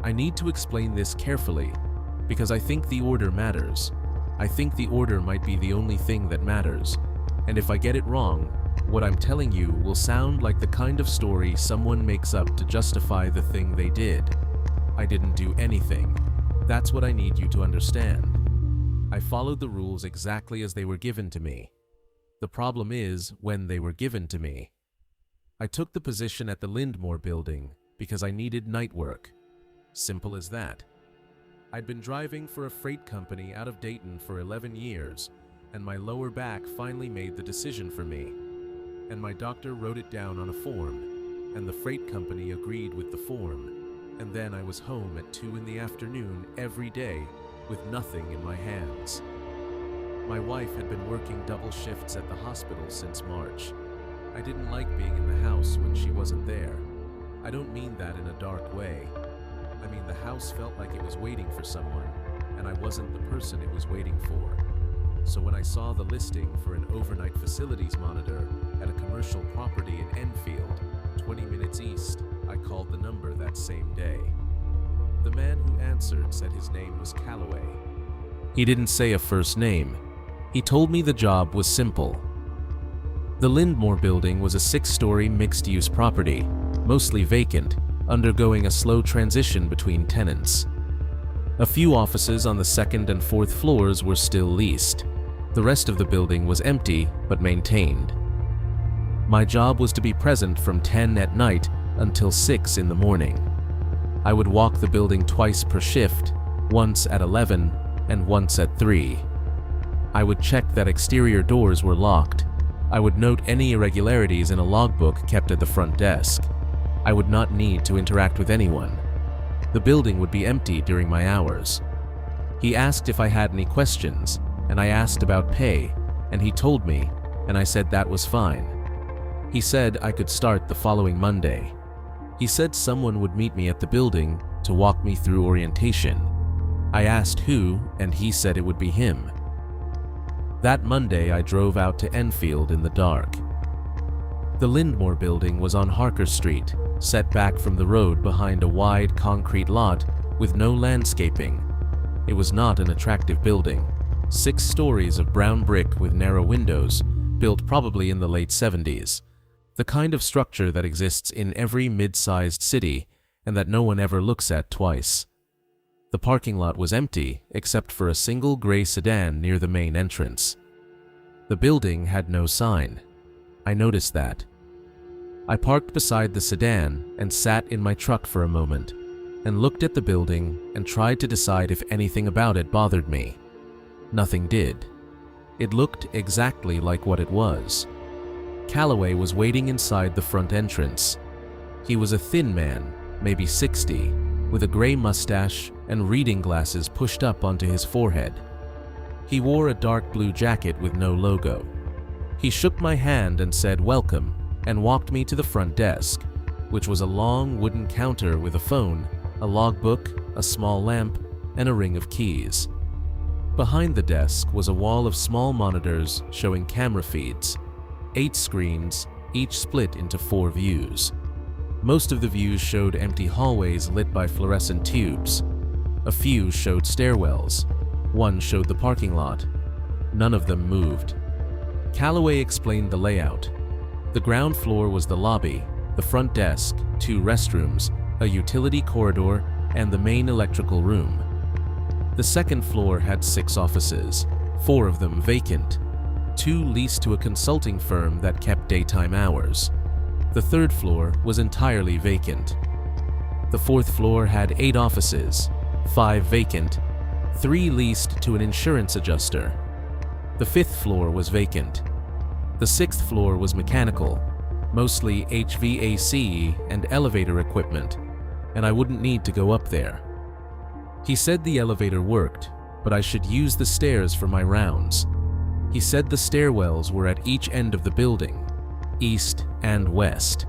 I need to explain this carefully, because I think the order matters. I think the order might be the only thing that matters, and if I get it wrong, what I'm telling you will sound like the kind of story someone makes up to justify the thing they did. I didn't do anything. That's what I need you to understand. I followed the rules exactly as they were given to me. The problem is when they were given to me. I took the position at the Lindmore building because I needed night work. Simple as that. I'd been driving for a freight company out of Dayton for 11 years, and my lower back finally made the decision for me. And my doctor wrote it down on a form, and the freight company agreed with the form, and then I was home at 2 in the afternoon every day with nothing in my hands. My wife had been working double shifts at the hospital since March. I didn't like being in the house when she wasn't there. I don't mean that in a dark way. I mean the house felt like it was waiting for someone, and I wasn't the person it was waiting for. So when I saw the listing for an overnight facilities monitor at a commercial property in Enfield, 20 minutes east, I called the number that same day. The man who answered said his name was Calloway. He didn't say a first name. He told me the job was simple. The Lindmore building was a 6-story mixed-use property, mostly vacant, undergoing a slow transition between tenants. A few offices on the 2nd and 4th floors were still leased. The rest of the building was empty but maintained. My job was to be present from 10 at night until 6 in the morning. I would walk the building twice per shift, once at 11 and once at 3. I would check that exterior doors were locked. I would note any irregularities in a logbook kept at the front desk. I would not need to interact with anyone. The building would be empty during my hours. He asked if I had any questions, and I asked about pay, and he told me, and I said that was fine. He said I could start the following Monday. He said someone would meet me at the building to walk me through orientation. I asked who, and he said it would be him. That Monday, I drove out to Enfield in the dark. The Lindmore building was on Harker Street, set back from the road behind a wide concrete lot with no landscaping. It was not an attractive building. 6 stories of brown brick with narrow windows, built probably in the late 70s. The kind of structure that exists in every mid-sized city and that no one ever looks at twice. The parking lot was empty except for a single gray sedan near the main entrance. The building had no sign. I noticed that. I parked beside the sedan and sat in my truck for a moment and looked at the building and tried to decide if anything about it bothered me. Nothing did. It looked exactly like what it was. Calloway was waiting inside the front entrance. He was a thin man, maybe 60, with a gray mustache and reading glasses pushed up onto his forehead. He wore a dark blue jacket with no logo. He shook my hand and said welcome and walked me to the front desk, which was a long wooden counter with a phone, a logbook, a small lamp, and a ring of keys. Behind the desk was a wall of small monitors showing camera feeds, 8 screens, each split into 4 views. Most of the views showed empty hallways lit by fluorescent tubes. A few showed stairwells. One showed the parking lot. None of them moved. Calloway explained the layout. The ground floor was the lobby, the front desk, 2 restrooms, a utility corridor, and the main electrical room. The second floor had 6 offices, 4 of them vacant, 2 leased to a consulting firm that kept daytime hours. The third floor was entirely vacant. The fourth floor had 8 offices, 5 vacant, 3 leased to an insurance adjuster. The 5th floor was vacant. The 6th floor was mechanical, mostly HVAC and elevator equipment, and I wouldn't need to go up there. He said the elevator worked, but I should use the stairs for my rounds. He said the stairwells were at each end of the building, east and west.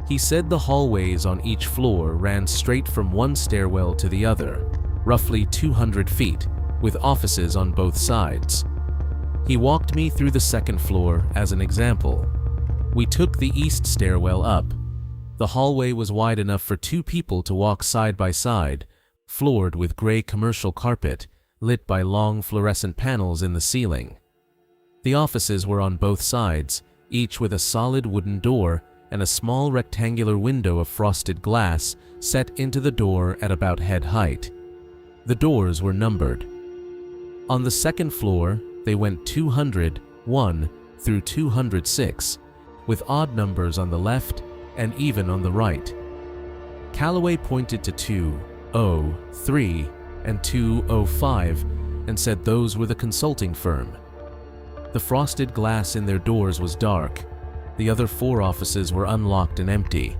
He said the hallways on each floor ran straight from one stairwell to the other, roughly 200 feet, with offices on both sides. He walked me through the second floor as an example. We took the east stairwell up. The hallway was wide enough for two people to walk side by side, floored with gray commercial carpet, lit by long fluorescent panels in the ceiling. The offices were on both sides, each with a solid wooden door and a small rectangular window of frosted glass set into the door at about head height. The doors were numbered. On the second floor, they went 201 through 206, with odd numbers on the left and even on the right. Calloway pointed to 203 and 205 and said those were the consulting firm. The frosted glass in their doors was dark. The other four offices were unlocked and empty.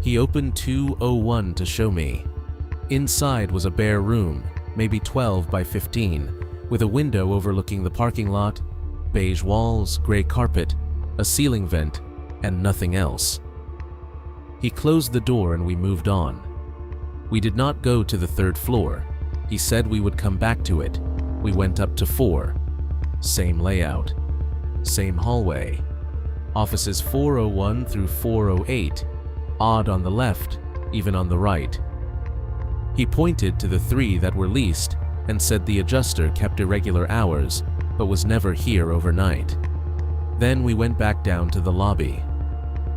He opened 201 to show me. Inside was a bare room, maybe 12 by 15, with a window overlooking the parking lot, beige walls, gray carpet, a ceiling vent, and nothing else. He closed the door and we moved on. We did not go to the third floor. He said we would come back to it. We went up to 4. Same layout. Same hallway. Offices 401 through 408. Odd on the left, even on the right. He pointed to the 3 that were leased and said the adjuster kept irregular hours, but was never here overnight. Then we went back down to the lobby.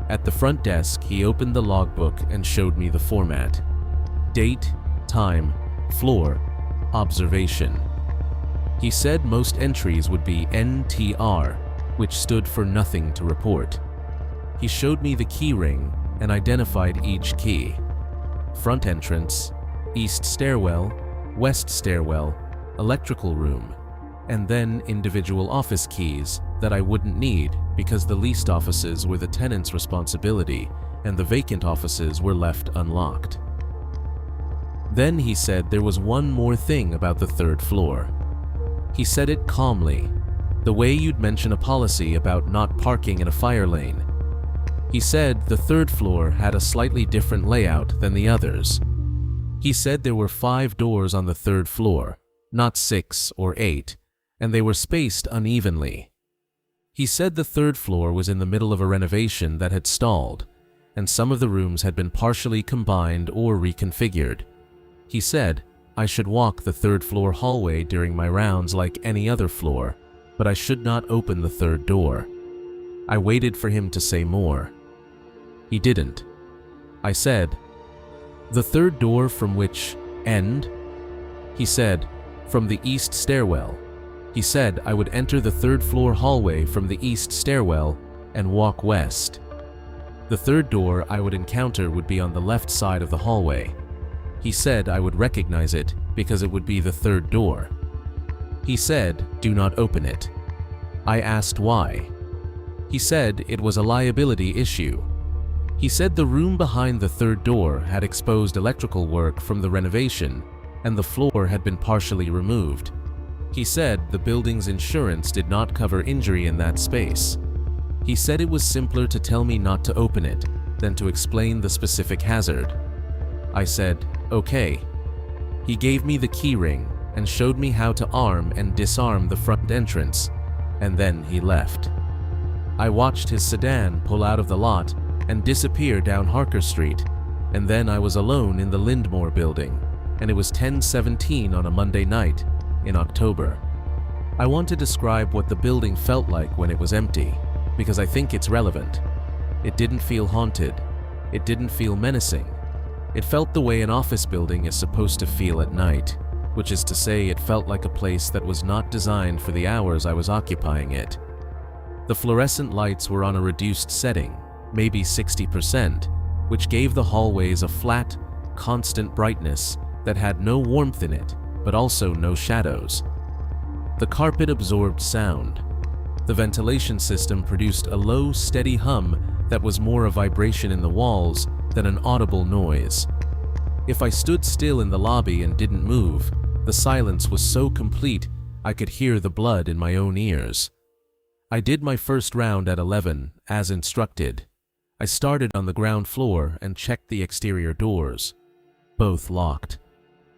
At the front desk, he opened the logbook and showed me the format. Date, time, floor, observation. He said most entries would be NTR, which stood for nothing to report. He showed me the key ring and identified each key. Front entrance, east stairwell, west stairwell, electrical room, and then individual office keys that I wouldn't need because the leased offices were the tenant's responsibility and the vacant offices were left unlocked. Then he said there was one more thing about the third floor. He said it calmly, the way you'd mention a policy about not parking in a fire lane. He said the third floor had a slightly different layout than the others. He said there were 5 doors on the third floor, not 6 or 8, and they were spaced unevenly. He said the third floor was in the middle of a renovation that had stalled, and some of the rooms had been partially combined or reconfigured. He said I should walk the third floor hallway during my rounds like any other floor, but I should not open the third door. I waited for him to say more. He didn't. I said, "The third door from which end?" He said, "From the east stairwell." He said I would enter the third floor hallway from the east stairwell and walk west. The third door I would encounter would be on the left side of the hallway. He said I would recognize it because it would be the third door. He said, "Do not open it." I asked why. He said it was a liability issue. He said the room behind the third door had exposed electrical work from the renovation and the floor had been partially removed. He said the building's insurance did not cover injury in that space. He said it was simpler to tell me not to open it than to explain the specific hazard. I said, "Okay." He gave me the key ring and showed me how to arm and disarm the front entrance, and then he left. I watched his sedan pull out of the lot and disappear down Harker Street, and then I was alone in the Lindmore building, and it was 10:17 on a Monday night in October. I want to describe what the building felt like when it was empty, because I think it's relevant. It didn't feel haunted. It didn't feel menacing. It felt the way an office building is supposed to feel at night, which is to say it felt like a place that was not designed for the hours I was occupying it. The fluorescent lights were on a reduced setting, maybe 60%, which gave the hallways a flat, constant brightness that had no warmth in it, but also no shadows. The carpet absorbed sound. The ventilation system produced a low, steady hum that was more a vibration in the walls than an audible noise. If I stood still in the lobby and didn't move, the silence was so complete I could hear the blood in my own ears. I did my first round at 11, as instructed. I started on the ground floor and checked the exterior doors. Both locked.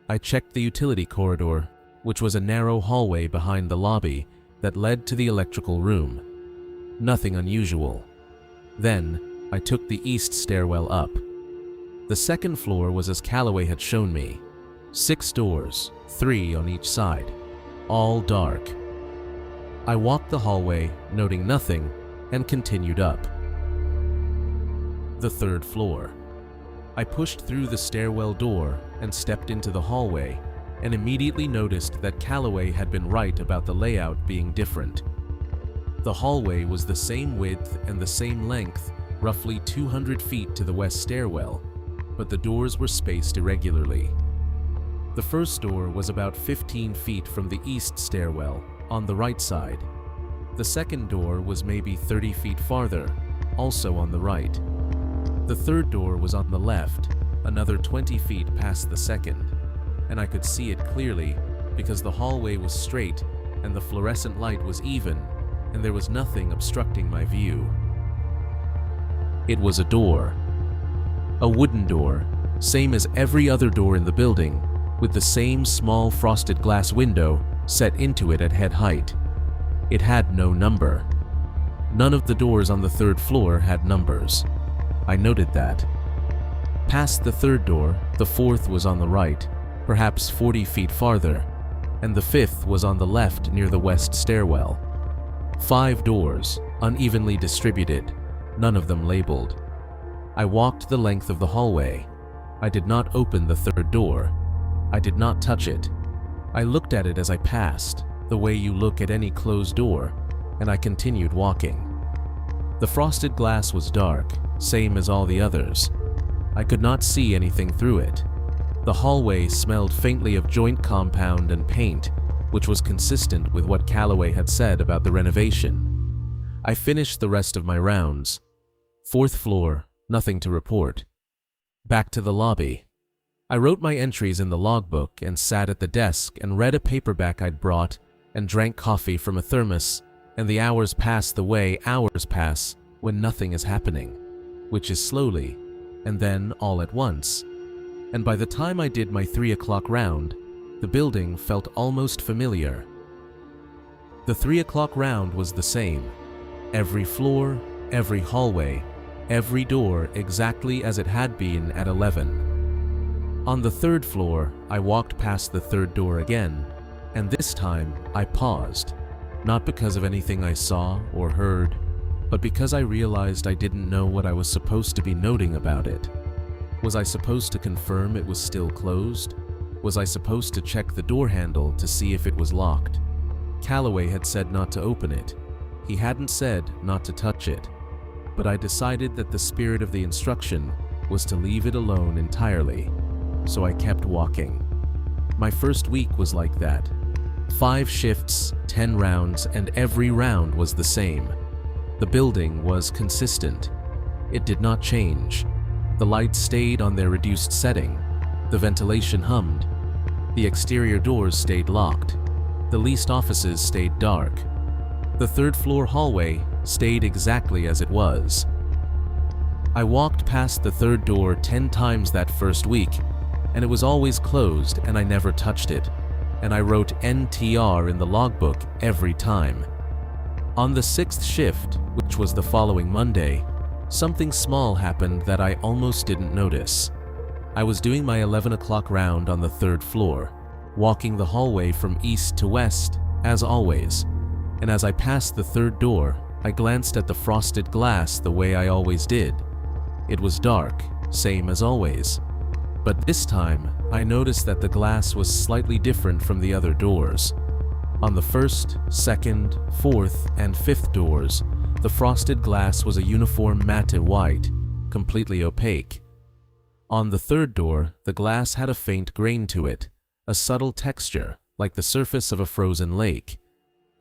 I checked the utility corridor, which was a narrow hallway behind the lobby that led to the electrical room. Nothing unusual. Then, I took the east stairwell up. The second floor was as Calloway had shown me. 6 doors, 3 on each side, all dark. I walked the hallway, noting nothing, and continued up. The third floor. I pushed through the stairwell door and stepped into the hallway, and immediately noticed that Calloway had been right about the layout being different. The hallway was the same width and the same length, roughly 200 feet to the west stairwell, but the doors were spaced irregularly. The first door was about 15 feet from the east stairwell, on the right side. The second door was maybe 30 feet farther, also on the right. The third door was on the left, another 20 feet past the second, and I could see it clearly because the hallway was straight and the fluorescent light was even, and there was nothing obstructing my view. It was a door. A wooden door, same as every other door in the building, with the same small frosted glass window set into it at head height. It had no number. None of the doors on the third floor had numbers. I noted that. Past the third door, the fourth was on the right, perhaps 40 feet farther, and the fifth was on the left near the west stairwell. 5 doors, unevenly distributed, none of them labeled. I walked the length of the hallway. I did not open the third door. I did not touch it. I looked at it as I passed, the way you look at any closed door, and I continued walking. The frosted glass was dark, same as all the others. I could not see anything through it. The hallway smelled faintly of joint compound and paint, which was consistent with what Calloway had said about the renovation. I finished the rest of my rounds. 4th floor, nothing to report. Back to the lobby. I wrote my entries in the logbook and sat at the desk and read a paperback I'd brought and drank coffee from a thermos, and the hours pass the way hours pass when nothing is happening, which is slowly, and then all at once. And by the time I did my 3 o'clock round, the building felt almost familiar. The 3 o'clock round was the same. Every floor, every hallway, every door exactly as it had been at 11. On the 3rd floor, I walked past the 3rd door again, and this time I paused, not because of anything I saw or heard, but because I realized I didn't know what I was supposed to be noting about it. Was I supposed to confirm it was still closed? Was I supposed to check the door handle to see if it was locked? Calloway had said not to open it. He hadn't said not to touch it. But I decided that the spirit of the instruction was to leave it alone entirely, so I kept walking. My first week was like that. 5 shifts, 10 rounds, and every round was the same. The building was consistent. It did not change. The lights stayed on their reduced setting. The ventilation hummed. The exterior doors stayed locked. The leased offices stayed dark. The 3rd floor hallway stayed exactly as it was. I walked past the 3rd door 10 times that first week, and it was always closed and I never touched it, and I wrote NTR in the logbook every time. On the 6th shift, which was the following Monday, something small happened that I almost didn't notice. I was doing my 11 o'clock round on the 3rd floor, walking the hallway from east to west, as always, and as I passed the 3rd door, I glanced at the frosted glass the way I always did. It was dark, same as always. But this time, I noticed that the glass was slightly different from the other doors. On the 1st, 2nd, 4th, and 5th doors, the frosted glass was a uniform matte white, completely opaque. On the 3rd door, the glass had a faint grain to it, a subtle texture, like the surface of a frozen lake.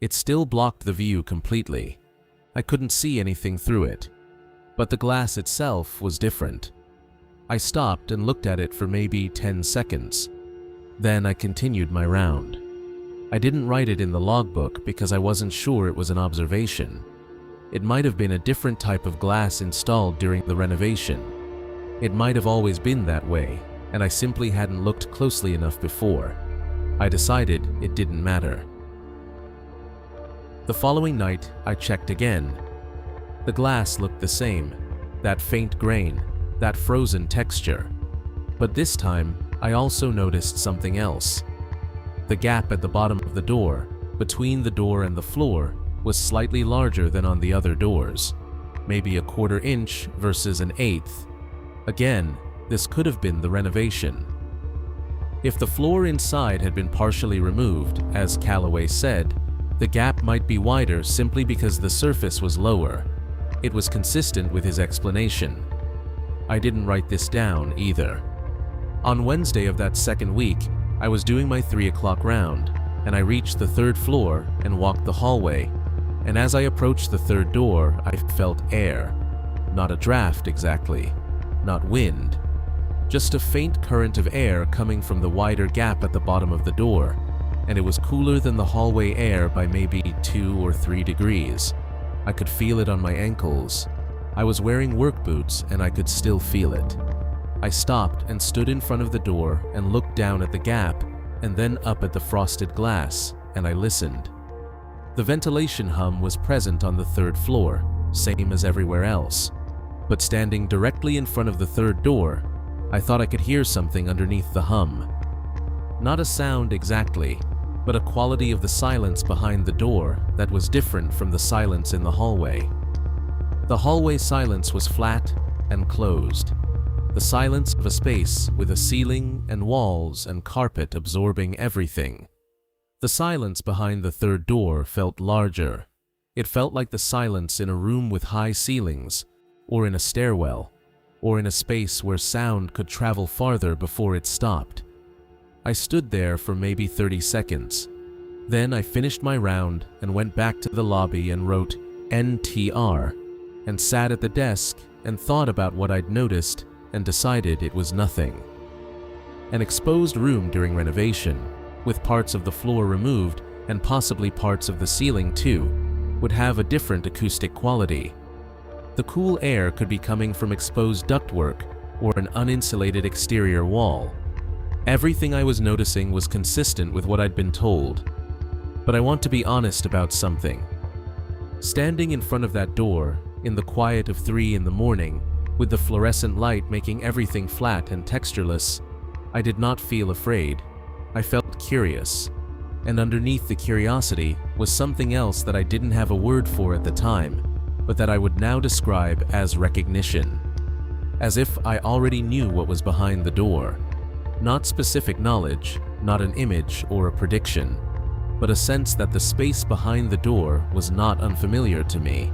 It still blocked the view completely. I couldn't see anything through it. But the glass itself was different. I stopped and looked at it for maybe 10 seconds. Then I continued my round. I didn't write it in the logbook because I wasn't sure it was an observation. It might have been a different type of glass installed during the renovation. It might have always been that way, and I simply hadn't looked closely enough before. I decided it didn't matter. The following night, I checked again. The glass looked the same. that faint grain, that frozen texture. But this time, I also noticed something else. The gap at the bottom of the door, between the door and the floor, was slightly larger than on the other doors, maybe a 1/4 inch versus an 1/8. Again, this could have been the renovation. If the floor inside had been partially removed, as Calloway said, the gap might be wider simply because the surface was lower. It was consistent with his explanation. I didn't write this down either. On Wednesday of that second week, I was doing my 3 o'clock round, and I reached the 3rd floor and walked the hallway, and as I approached the 3rd door, I felt air. Not a draft exactly, not wind, just a faint current of air coming from the wider gap at the bottom of the door, and it was cooler than the hallway air by maybe 2 or 3 degrees. I could feel it on my ankles. I was wearing work boots and I could still feel it. I stopped and stood in front of the door and looked down at the gap and then up at the frosted glass, and I listened. The ventilation hum was present on the 3rd floor, same as everywhere else, but standing directly in front of the 3rd door, I thought I could hear something underneath the hum. Not a sound exactly, but a quality of the silence behind the door that was different from the silence in the hallway. The hallway silence was flat and closed. The silence of a space with a ceiling and walls and carpet absorbing everything. The silence behind the 3rd door felt larger. It felt like the silence in a room with high ceilings, or in a stairwell, or in a space where sound could travel farther before it stopped. I stood there for maybe 30 seconds. Then I finished my round and went back to the lobby and wrote NTR, and sat at the desk and thought about what I'd noticed and decided it was nothing. An exposed room during renovation, with parts of the floor removed and possibly parts of the ceiling too, would have a different acoustic quality. The cool air could be coming from exposed ductwork or an uninsulated exterior wall. Everything I was noticing was consistent with what I'd been told. But I want to be honest about something. Standing in front of that door, in the quiet of 3 in the morning, with the fluorescent light making everything flat and textureless, I did not feel afraid. I felt curious, and underneath the curiosity was something else that I didn't have a word for at the time, but that I would now describe as recognition. As if I already knew what was behind the door. Not specific knowledge, not an image or a prediction, but a sense that the space behind the door was not unfamiliar to me.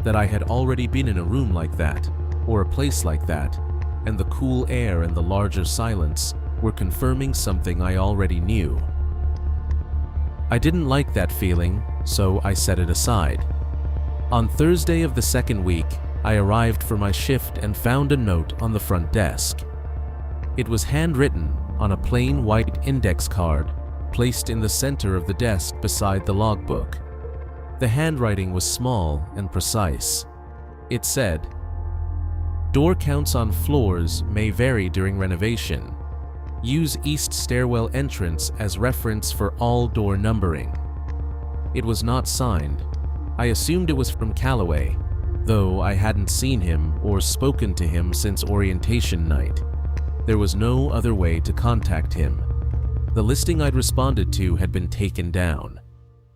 That I had already been in a room like that, or a place like that, and the cool air and the larger silence were confirming something I already knew. I didn't like that feeling, so I set it aside. On Thursday of the second week, I arrived for my shift and found a note on the front desk. It was handwritten on a plain white index card placed in the center of the desk beside the logbook. The handwriting was small and precise. It said, "Door counts on floors may vary during renovation. Use east stairwell entrance as reference for all door numbering." It was not signed. I assumed it was from Calloway, though I hadn't seen him or spoken to him since orientation night. There was no other way to contact him. The listing I'd responded to had been taken down.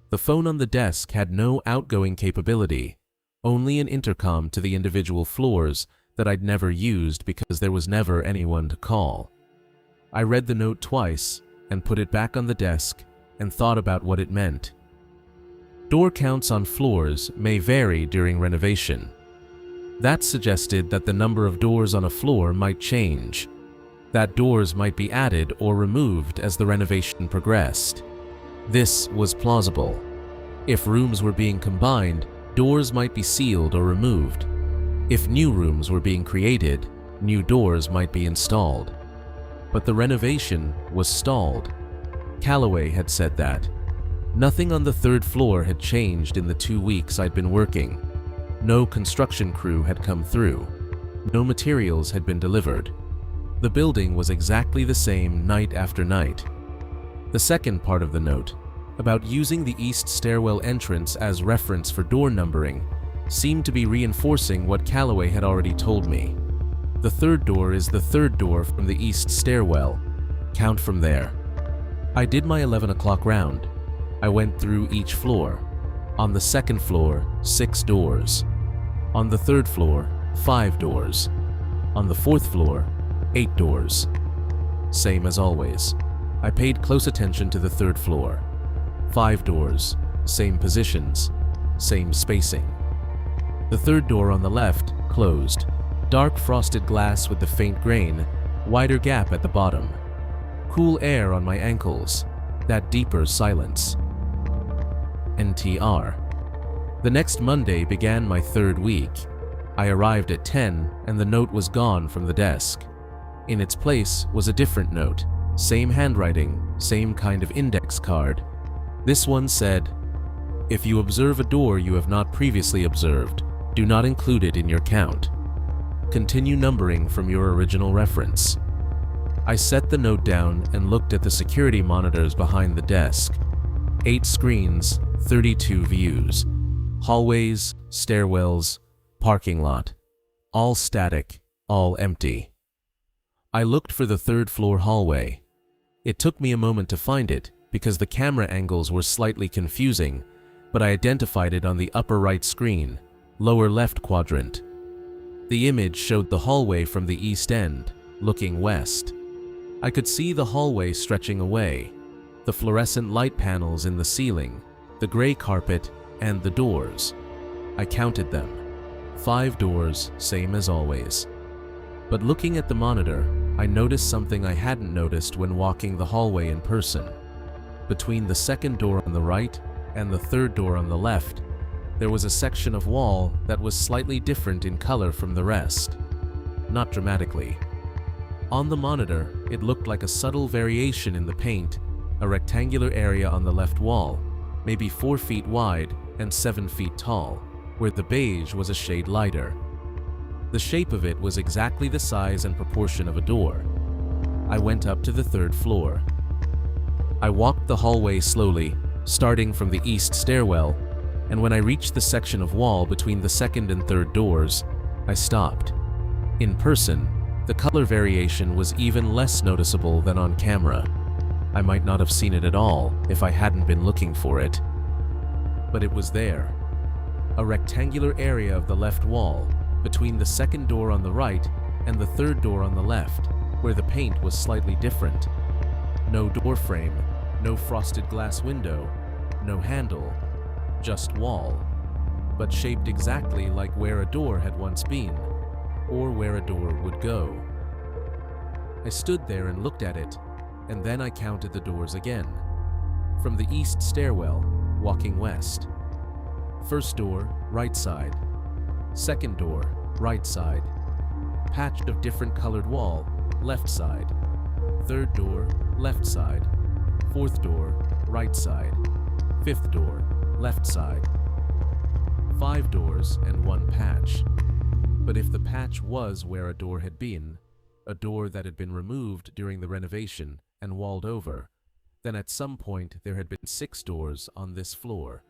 The phone on the desk had no outgoing capability, only an intercom to the individual floors that I'd never used because there was never anyone to call. I read the note twice and put it back on the desk and thought about what it meant. Door counts on floors may vary during renovation. That suggested that the number of doors on a floor might change, that doors might be added or removed as the renovation progressed. This was plausible. If rooms were being combined, doors might be sealed or removed. If new rooms were being created, new doors might be installed. But the renovation was stalled. Calloway had said that. Nothing on the 3rd floor had changed in the 2 weeks I'd been working. No construction crew had come through. No materials had been delivered. The building was exactly the same night after night. The second part of the note, about using the east stairwell entrance as reference for door numbering, seemed to be reinforcing what Calloway had already told me. The third door is the third door from the east stairwell. Count from there. I did my 11 o'clock round. I went through each floor. On the second floor, 6 doors. On the third floor, 5 doors. On the fourth floor, 8 doors. Same as always. I paid close attention to the third floor. 5 doors, same positions, same spacing. The third door on the left, closed. Dark frosted glass with the faint grain, wider gap at the bottom. Cool air on my ankles, that deeper silence. NTR. The next Monday began my 3rd week. I arrived at 10 and the note was gone from the desk. In its place was a different note, same handwriting, same kind of index card. This one said, "If you observe a door you have not previously observed, do not include it in your count. Continue numbering from your original reference." I set the note down and looked at the security monitors behind the desk. 8 screens, 32 views. Hallways, stairwells, parking lot. All static, all empty. I looked for the 3rd floor hallway. It took me a moment to find it because the camera angles were slightly confusing, but I identified it on the upper right screen, lower left quadrant. The image showed the hallway from the east end, looking west. I could see the hallway stretching away, the fluorescent light panels in the ceiling, the gray carpet, and the doors. I counted them. 5 doors, same as always. But looking at the monitor, I noticed something I hadn't noticed when walking the hallway in person. Between the 2nd door on the right and the 3rd door on the left, there was a section of wall that was slightly different in color from the rest. Not dramatically. On the monitor, it looked like a subtle variation in the paint, a rectangular area on the left wall, maybe 4 feet wide and 7 feet tall, where the beige was a shade lighter. The shape of it was exactly the size and proportion of a door. I went up to the 3rd floor. I walked the hallway slowly, starting from the east stairwell, and when I reached the section of wall between the 2nd and 3rd doors, I stopped. In person, the color variation was even less noticeable than on camera. I might not have seen it at all if I hadn't been looking for it. But it was there. A rectangular area of the left wall, between the 2nd door on the right and the 3rd door on the left, where the paint was slightly different. No door frame, no frosted glass window, no handle, just wall, but shaped exactly like where a door had once been, or where a door would go. I stood there and looked at it, and then I counted the doors again. From the east stairwell, walking west. 1st door, right side. 2nd door, right side. Patch of different colored wall, left side. 3rd door, left side. 4th door, right side. 5th door, left side. 5 doors and 1 patch. But if the patch was where a door had been, a door that had been removed during the renovation and walled over, then at some point there had been 6 doors on this floor.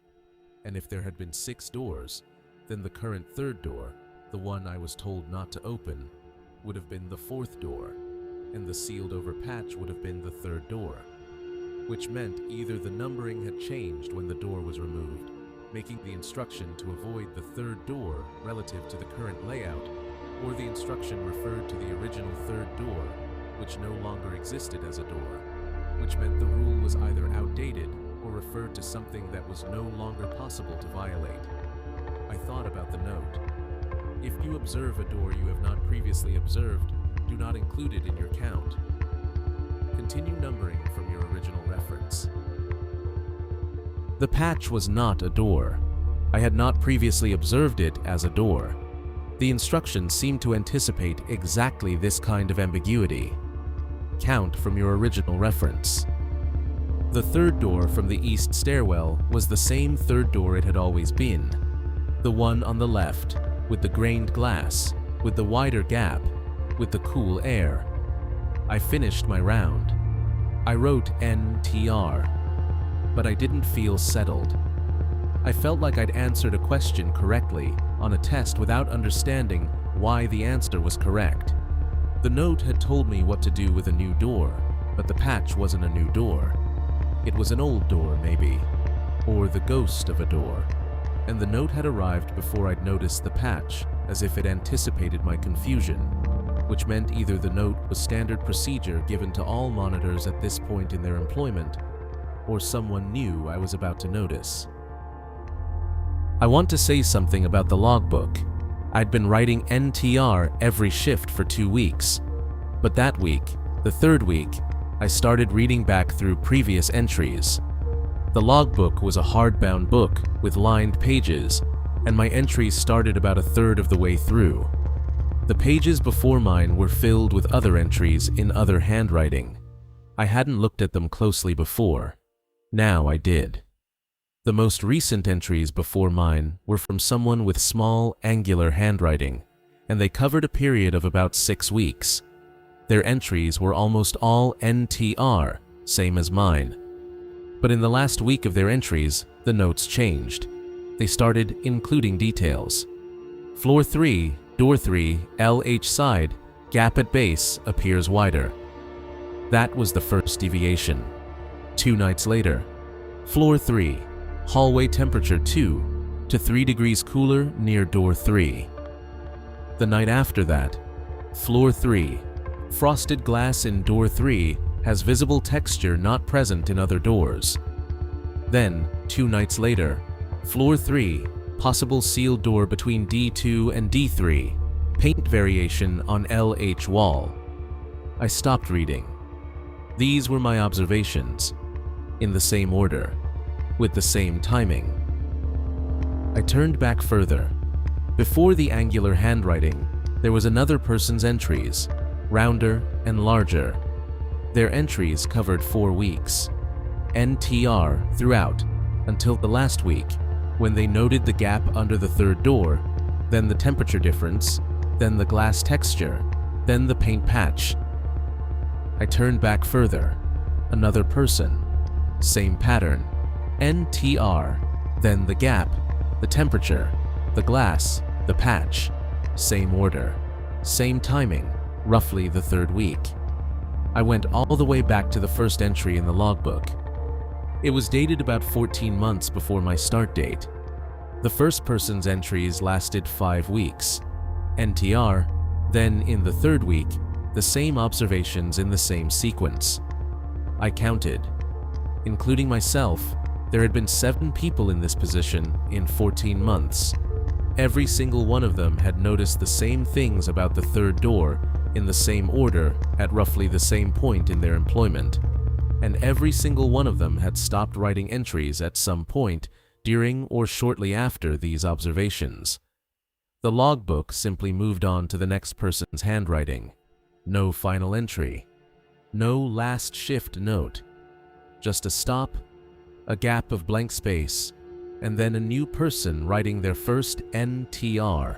And if there had been 6 doors, then the current 3rd door, the one I was told not to open, would have been the 4th door, and the sealed over patch would have been the 3rd door, which meant either the numbering had changed when the door was removed, making the instruction to avoid the 3rd door relative to the current layout, or the instruction referred to the original 3rd door, which no longer existed as a door, which meant the rule was either outdated or referred to something that was no longer possible to violate. I thought about the note. If you observe a door you have not previously observed, do not include it in your count. Continue numbering from your original reference. The patch was not a door. I had not previously observed it as a door. The instructions seemed to anticipate exactly this kind of ambiguity. Count from your original reference. The 3rd door from the east stairwell was the same 3rd door it had always been. The one on the left, with the grained glass, with the wider gap, with the cool air. I finished my round. I wrote NTR, but I didn't feel settled. I felt like I'd answered a question correctly on a test without understanding why the answer was correct. The note had told me what to do with a new door, but the patch wasn't a new door. It was an old door, maybe, or the ghost of a door. And the note had arrived before I'd noticed the patch, as if it anticipated my confusion, which meant either the note was standard procedure given to all monitors at this point in their employment, or someone knew I was about to notice. I want to say something about the logbook. I'd been writing NTR every shift for 2 weeks, but that week, the third week, I started reading back through previous entries. The logbook was a hardbound book with lined pages, and my entries started about a third of the way through. The pages before mine were filled with other entries in other handwriting. I hadn't looked at them closely before. Now I did. The most recent entries before mine were from someone with small, angular handwriting, and they covered a period of about 6 weeks. Their entries were almost all NTR, same as mine. But in the last week of their entries, the notes changed. They started including details. Floor 3, door 3, LH side, gap at base appears wider. That was the first deviation. 2 nights later, floor 3, hallway temperature 2 to 3 degrees cooler near door 3. The night after that, floor 3, frosted glass in door 3 has visible texture not present in other doors. Then, 2 nights later, floor 3, possible sealed door between D2 and D3, paint variation on LH wall. I stopped reading. These were my observations, in the same order, with the same timing. I turned back further. Before the angular handwriting, there was another person's entries, rounder and larger. Their entries covered 4 weeks, NTR throughout, until the last week, when they noted the gap under the third door, then the temperature difference, then the glass texture, then the paint patch. I turned back further. Another person, same pattern, NTR, then the gap, the temperature, the glass, the patch, same order, same timing, roughly the third week. I went all the way back to the first entry in the logbook. It was dated about 14 months before my start date. The first person's entries lasted 5 weeks. NTR, then in the third week, the same observations in the same sequence. I counted. Including myself, there had been 7 people in this position in 14 months. Every single one of them had noticed the same things about the third door in the same order at roughly the same point in their employment, and every single one of them had stopped writing entries at some point during or shortly after these observations. The logbook simply moved on to the next person's handwriting. No final entry. No last shift note. Just a stop, a gap of blank space, and then a new person writing their first NTR.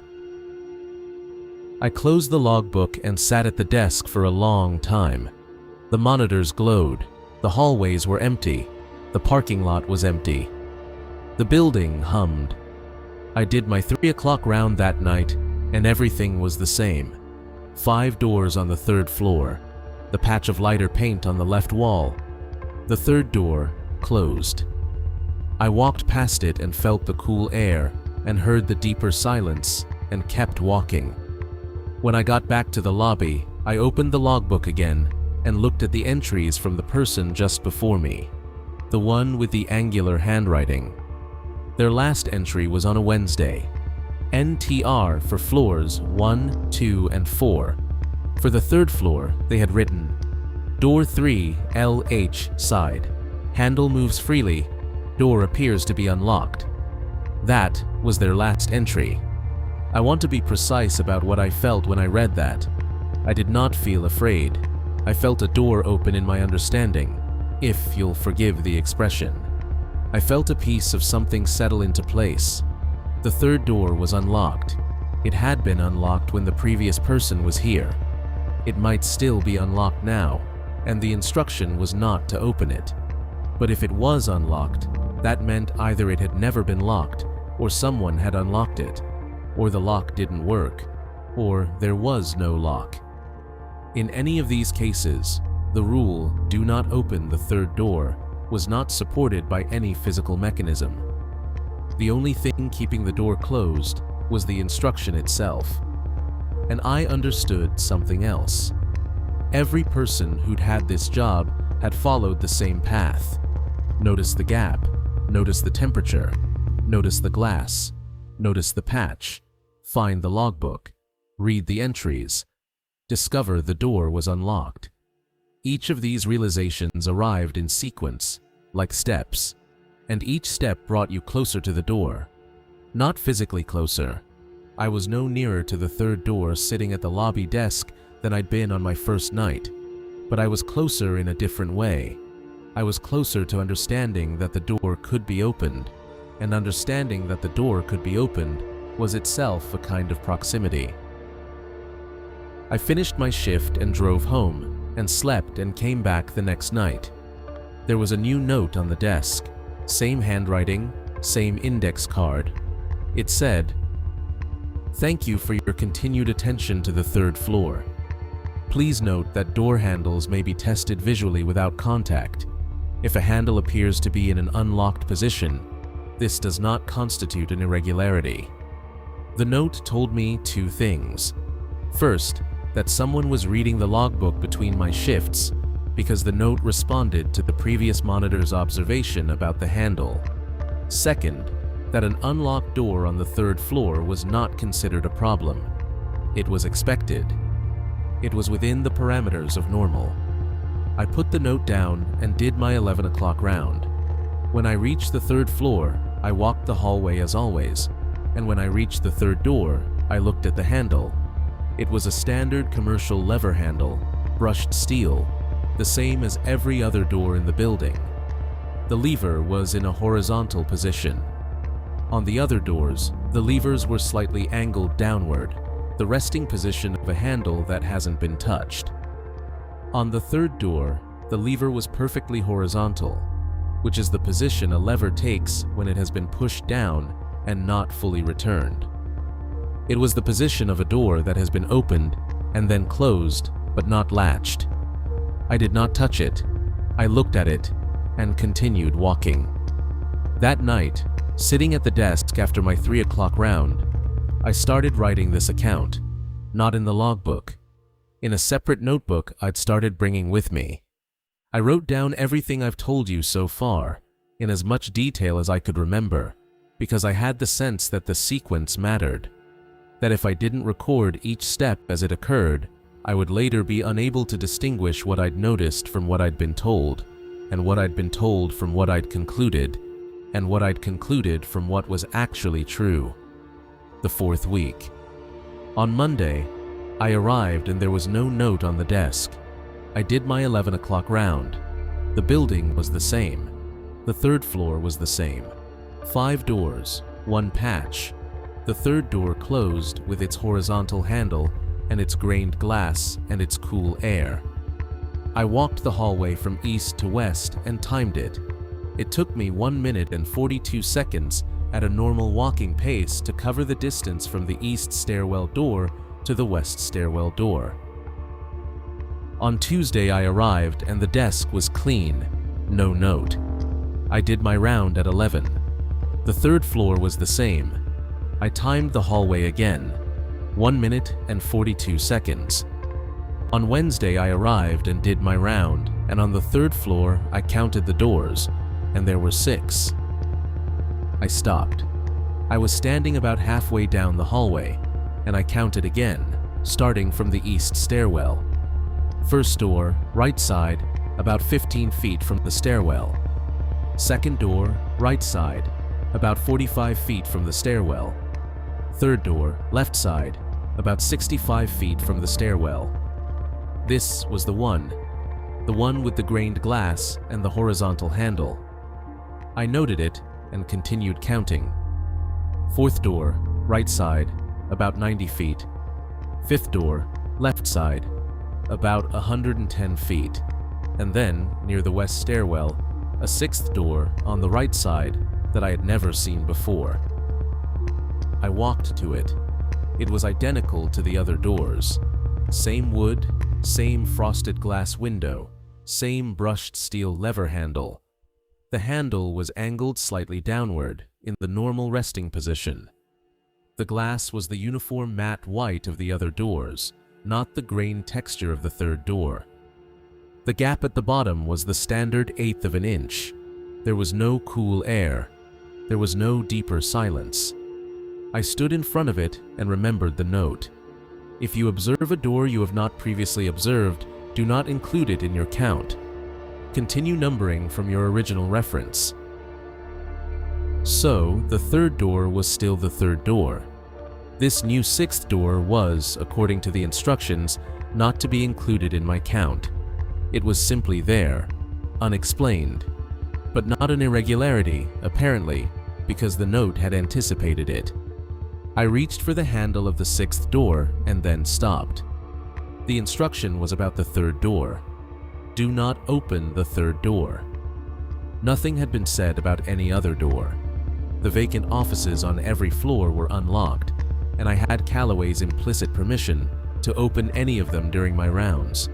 I closed the logbook and sat at the desk for a long time. The monitors glowed. The hallways were empty. The parking lot was empty. The building hummed. I did my 3 o'clock round that night, and everything was the same. 5 doors on the third floor. The patch of lighter paint on the left wall. The third door closed. I walked past it and felt the cool air and heard the deeper silence and kept walking. When I got back to the lobby, I opened the logbook again and looked at the entries from the person just before me, the one with the angular handwriting. Their last entry was on a Wednesday. NTR for floors 1, 2, and 4. For the third floor, they had written, Door 3, LH side. Handle moves freely. Door appears to be unlocked. That was their last entry. I want to be precise about what I felt when I read that. I did not feel afraid. I felt a door open in my understanding, if you'll forgive the expression. I felt a piece of something settle into place. The third door was unlocked. It had been unlocked when the previous person was here. It might still be unlocked now, and the instruction was not to open it. But if it was unlocked, That meant either it had never been locked, or someone had unlocked it, or the lock didn't work, or there was no lock. In any of these cases, the rule, "do not open the third door," was not supported by any physical mechanism. The only thing keeping the door closed was the instruction itself. And I understood something else. Every person who'd had this job had followed the same path. Notice the gap, notice the temperature, notice the glass, notice the patch, find the logbook, read the entries, discover the door was unlocked. Each of these realizations arrived in sequence, like steps, and each step brought you closer to the door. Not physically closer. I was no nearer to the third door sitting at the lobby desk than I'd been on my first night, but I was closer in a different way. I was closer to understanding that the door could be opened, and understanding that the door could be opened was itself a kind of proximity. I finished my shift and drove home, and slept and came back the next night. There was a new note on the desk, same handwriting, same index card. It said, "Thank you for your continued attention to the third floor. Please note that door handles may be tested visually without contact. If a handle appears to be in an unlocked position, this does not constitute an irregularity." The note told me two things. First, that someone was reading the logbook between my shifts, because the note responded to the previous monitor's observation about the handle. Second, that an unlocked door on the third floor was not considered a problem. It was expected. It was within the parameters of normal. I put the note down and did my 11 o'clock round. When I reached the third floor, I walked the hallway as always, and when I reached the third door, I looked at the handle. It was a standard commercial lever handle, brushed steel, the same as every other door in the building. The lever was in a horizontal position. On the other doors, the levers were slightly angled downward, the resting position of a handle that hasn't been touched. On the third door, the lever was perfectly horizontal, which is the position a lever takes when it has been pushed down and not fully returned. It was the position of a door that has been opened and then closed, but not latched. I did not touch it. I looked at it and continued walking. That night, sitting at the desk after my 3 o'clock round, I started writing this account, not in the logbook, in a separate notebook I'd started bringing with me. I wrote down everything I've told you so far, in as much detail as I could remember, because I had the sense that the sequence mattered, that if I didn't record each step as it occurred, I would later be unable to distinguish what I'd noticed from what I'd been told, and what I'd been told from what I'd concluded, and what I'd concluded from what was actually true. The fourth week. On Monday, I arrived and there was no note on the desk. I did my 11 o'clock round. The building was the same. The third floor was the same. 5 doors, 1 patch. The third door closed with its horizontal handle and its grained glass and its cool air. I walked the hallway from east to west and timed it. It took me 1 minute and 42 seconds at a normal walking pace to cover the distance from the east stairwell door to the west stairwell door. On Tuesday I arrived and the desk was clean, no note. I did my round at 11. The third floor was the same. I timed the hallway again, 1 minute and 42 seconds. On Wednesday I arrived and did my round, and on the third floor I counted the doors, and there were 6. I stopped. I was standing about halfway down the hallway, and I counted again, starting from the east stairwell. First door, right side, about 15 feet from the stairwell. Second door, right side, about 45 feet from the stairwell. Third door, left side, about 65 feet from the stairwell. This was the one with the grained glass and the horizontal handle. I noted it and continued counting. Fourth door, right side, about 90 feet. Fifth door, left side, about 110 feet. And then, near the west stairwell, a sixth door on the right side that I had never seen before. I walked to it. It was identical to the other doors. Same wood, same frosted glass window, same brushed steel lever handle. The handle was angled slightly downward in the normal resting position. The glass was the uniform matte white of the other doors, not the grain texture of the third door. The gap at the bottom was the standard 1/8 of an inch. There was no cool air. There was no deeper silence. I stood in front of it and remembered the note. If you observe a door you have not previously observed, do not include it in your count. Continue numbering from your original reference. So, the third door was still the third door. This new sixth door was, according to the instructions, not to be included in my count. It was simply there, unexplained, but not an irregularity, apparently, because the note had anticipated it. I reached for the handle of the sixth door and then stopped. The instruction was about the third door. Do not open the third door. Nothing had been said about any other door. The vacant offices on every floor were unlocked, and I had Calloway's implicit permission to open any of them during my rounds.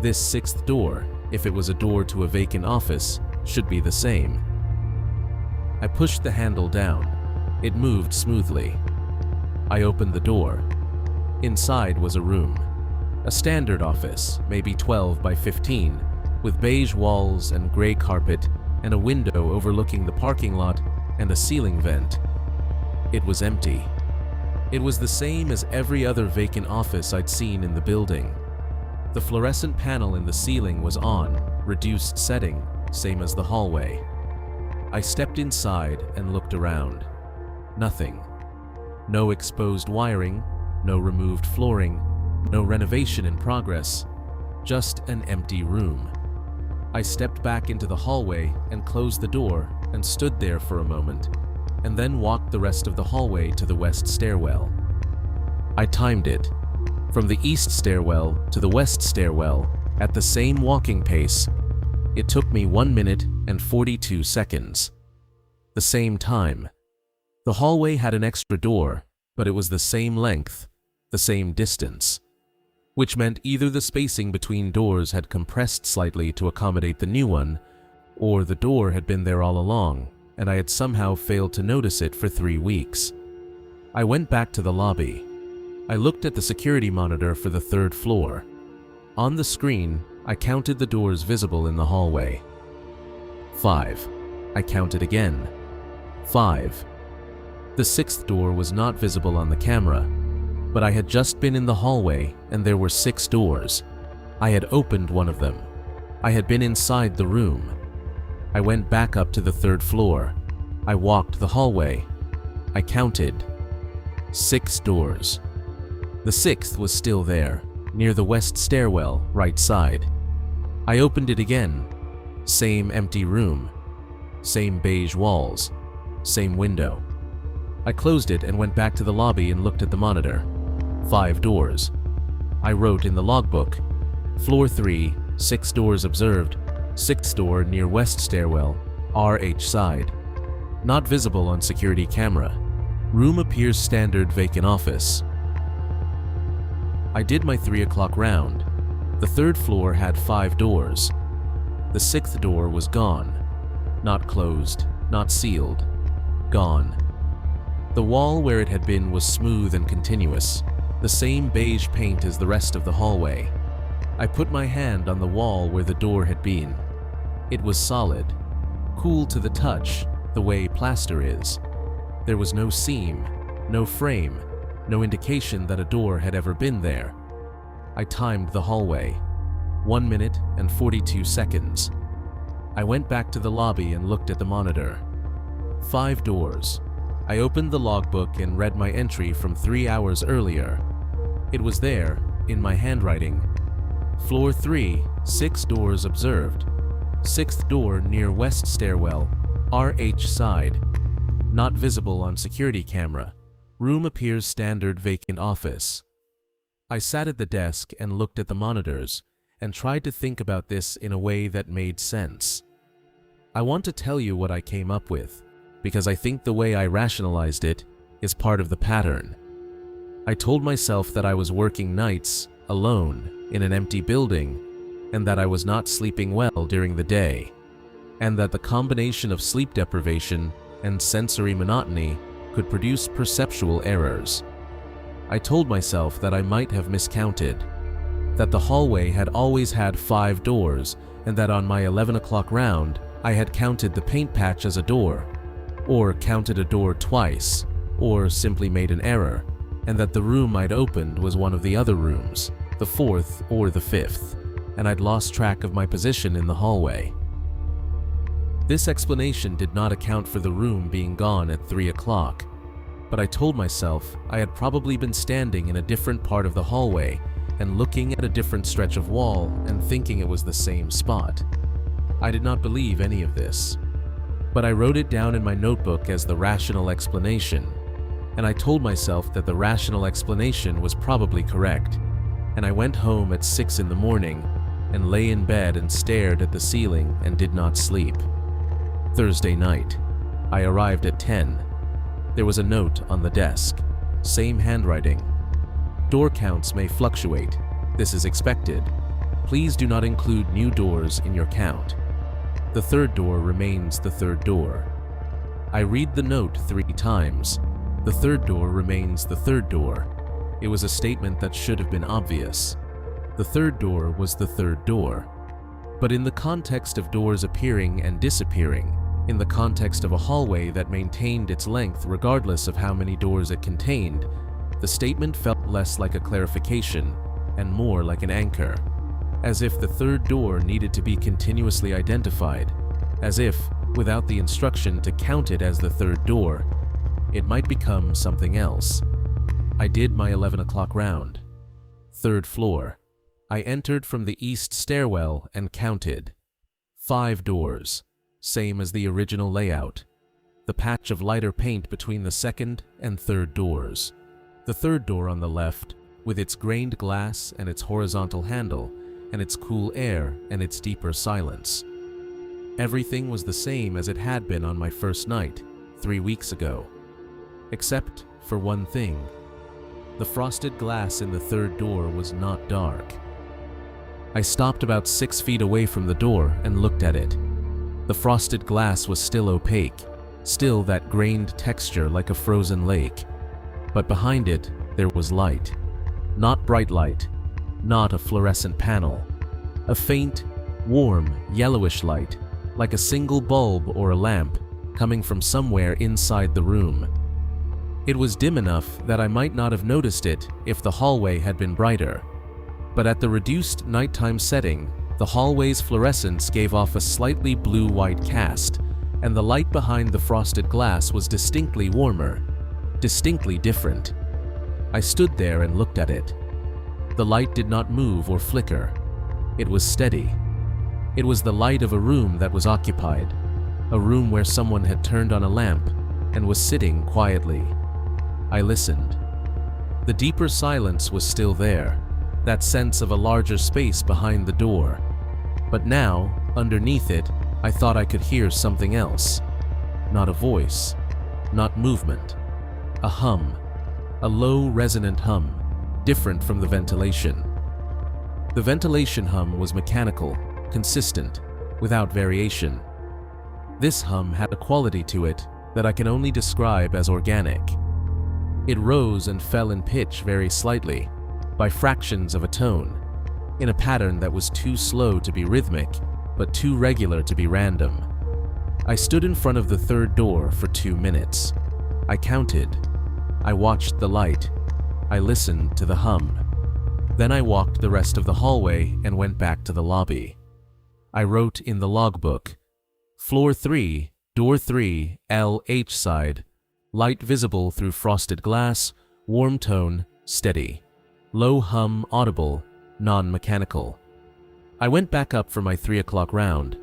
This sixth door, if it was a door to a vacant office, should be the same. I pushed the handle down. It moved smoothly. I opened the door. Inside was a room. A standard office, maybe 12 by 15, with beige walls and gray carpet and a window overlooking the parking lot and a ceiling vent. It was empty. It was the same as every other vacant office I'd seen in the building. The fluorescent panel in the ceiling was on, reduced setting, same as the hallway. I stepped inside and looked around. Nothing. No exposed wiring, no removed flooring, no renovation in progress, just an empty room. I stepped back into the hallway and closed the door and stood there for a moment, and then walked the rest of the hallway to the west stairwell. I timed it. From the east stairwell to the west stairwell, at the same walking pace, it took me 1 minute and 42 seconds. The same time. The hallway had an extra door, but it was the same length, the same distance, which meant either the spacing between doors had compressed slightly to accommodate the new one, or the door had been there all along, and I had somehow failed to notice it for 3 weeks. I went back to the lobby. I looked at the security monitor for the third floor. On the screen, I counted the doors visible in the hallway. 5. I counted again. 5. The sixth door was not visible on the camera, but I had just been in the hallway and there were 6 doors. I had opened one of them. I had been inside the room. I went back up to the third floor. I walked the hallway. I counted 6 doors. The sixth was still there, near the west stairwell, right side. I opened it again. Same empty room. Same beige walls. Same window. I closed it and went back to the lobby and looked at the monitor. 5 doors. I wrote in the logbook, Floor 3, 6 doors observed, 6th door near west stairwell, RH side. Not visible on security camera. Room appears standard vacant office. I did my 3 o'clock round. The third floor had 5 doors. The 6th door was gone. Not closed, not sealed. Gone. The wall where it had been was smooth and continuous, the same beige paint as the rest of the hallway. I put my hand on the wall where the door had been. It was solid, cool to the touch, the way plaster is. There was no seam, no frame, no indication that a door had ever been there. I timed the hallway. 1 minute and 42 seconds. I went back to the lobby and looked at the monitor. 5 doors. I opened the logbook and read my entry from 3 hours earlier. It was there, in my handwriting. Floor 3, 6 doors observed. 6th door near west stairwell, RH side. Not visible on security camera. Room appears standard vacant office. I sat at the desk and looked at the monitors and tried to think about this in a way that made sense. I want to tell you what I came up with, because I think the way I rationalized it is part of the pattern. I told myself that I was working nights, alone, in an empty building, and that I was not sleeping well during the day, and that the combination of sleep deprivation and sensory monotony could produce perceptual errors. I told myself that I might have miscounted, that the hallway had always had 5 doors, and that on my 11 o'clock round, I had counted the paint patch as a door, or counted a door twice, or simply made an error, and that the room I'd opened was one of the other rooms, the 4th or the 5th, and I'd lost track of my position in the hallway. This explanation did not account for the room being gone at 3 o'clock, but I told myself I had probably been standing in a different part of the hallway and looking at a different stretch of wall and thinking it was the same spot. I did not believe any of this, but I wrote it down in my notebook as the rational explanation, and I told myself that the rational explanation was probably correct, and I went home at 6 in the morning and lay in bed and stared at the ceiling and did not sleep. Thursday night. I arrived at 10. There was a note on the desk. Same handwriting. Door counts may fluctuate. This is expected. Please do not include new doors in your count. The 3rd door remains the 3rd door. I read the note 3 times. The 3rd door remains the 3rd door. It was a statement that should have been obvious. The 3rd door was the 3rd door. But in the context of doors appearing and disappearing, in the context of a hallway that maintained its length regardless of how many doors it contained, the statement felt less like a clarification and more like an anchor, as if the 3rd door needed to be continuously identified, as if, without the instruction to count it as the 3rd door, it might become something else. I did my 11 o'clock round. 3rd floor. I entered from the east stairwell and counted. 5 doors, same as the original layout. The patch of lighter paint between the 2nd and 3rd doors. The 3rd door on the left, with its grained glass and its horizontal handle, and its cool air and its deeper silence. Everything was the same as it had been on my first night, 3 weeks ago. Except for one thing. The frosted glass in the 3rd door was not dark. I stopped about 6 feet away from the door and looked at it. The frosted glass was still opaque, still that grained texture like a frozen lake. But behind it, there was light. Not bright light, not a fluorescent panel. A faint, warm, yellowish light, like a single bulb or a lamp, coming from somewhere inside the room. It was dim enough that I might not have noticed it if the hallway had been brighter. But at the reduced nighttime setting, the hallway's fluorescence gave off a slightly blue-white cast, and the light behind the frosted glass was distinctly warmer, distinctly different. I stood there and looked at it. The light did not move or flicker. It was steady. It was the light of a room that was occupied, a room where someone had turned on a lamp and was sitting quietly. I listened. The deeper silence was still there, that sense of a larger space behind the door. But now, underneath it, I thought I could hear something else. Not a voice, not movement. A hum, a low resonant hum, different from the ventilation. The ventilation hum was mechanical, consistent, without variation. This hum had a quality to it that I can only describe as organic. It rose and fell in pitch very slightly, by fractions of a tone, in a pattern that was too slow to be rhythmic, but too regular to be random. I stood in front of the 3rd door for 2 minutes. I counted. I watched the light. I listened to the hum. Then I walked the rest of the hallway and went back to the lobby. I wrote in the logbook, Floor 3, Door 3, LH side, light visible through frosted glass, warm tone, steady. Low hum audible, non-mechanical. I went back up for my 3 o'clock round.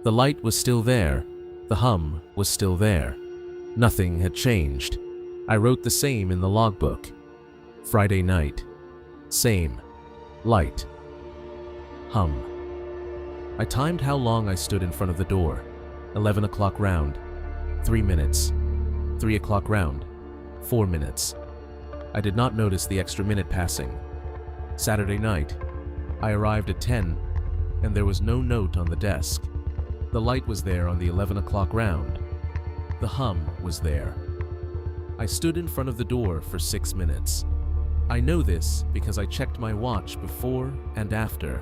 The light was still there. The hum was still there. Nothing had changed. I wrote the same in the logbook. Friday night. Same. Light. Hum. I timed how long I stood in front of the door. 11 o'clock round, 3 minutes. 3 o'clock round, 4 minutes. I did not notice the extra minute passing. Saturday night, I arrived at 10, and there was no note on the desk. The light was there on the 11 o'clock round. The hum was there. I stood in front of the door for 6 minutes. I know this because I checked my watch before and after.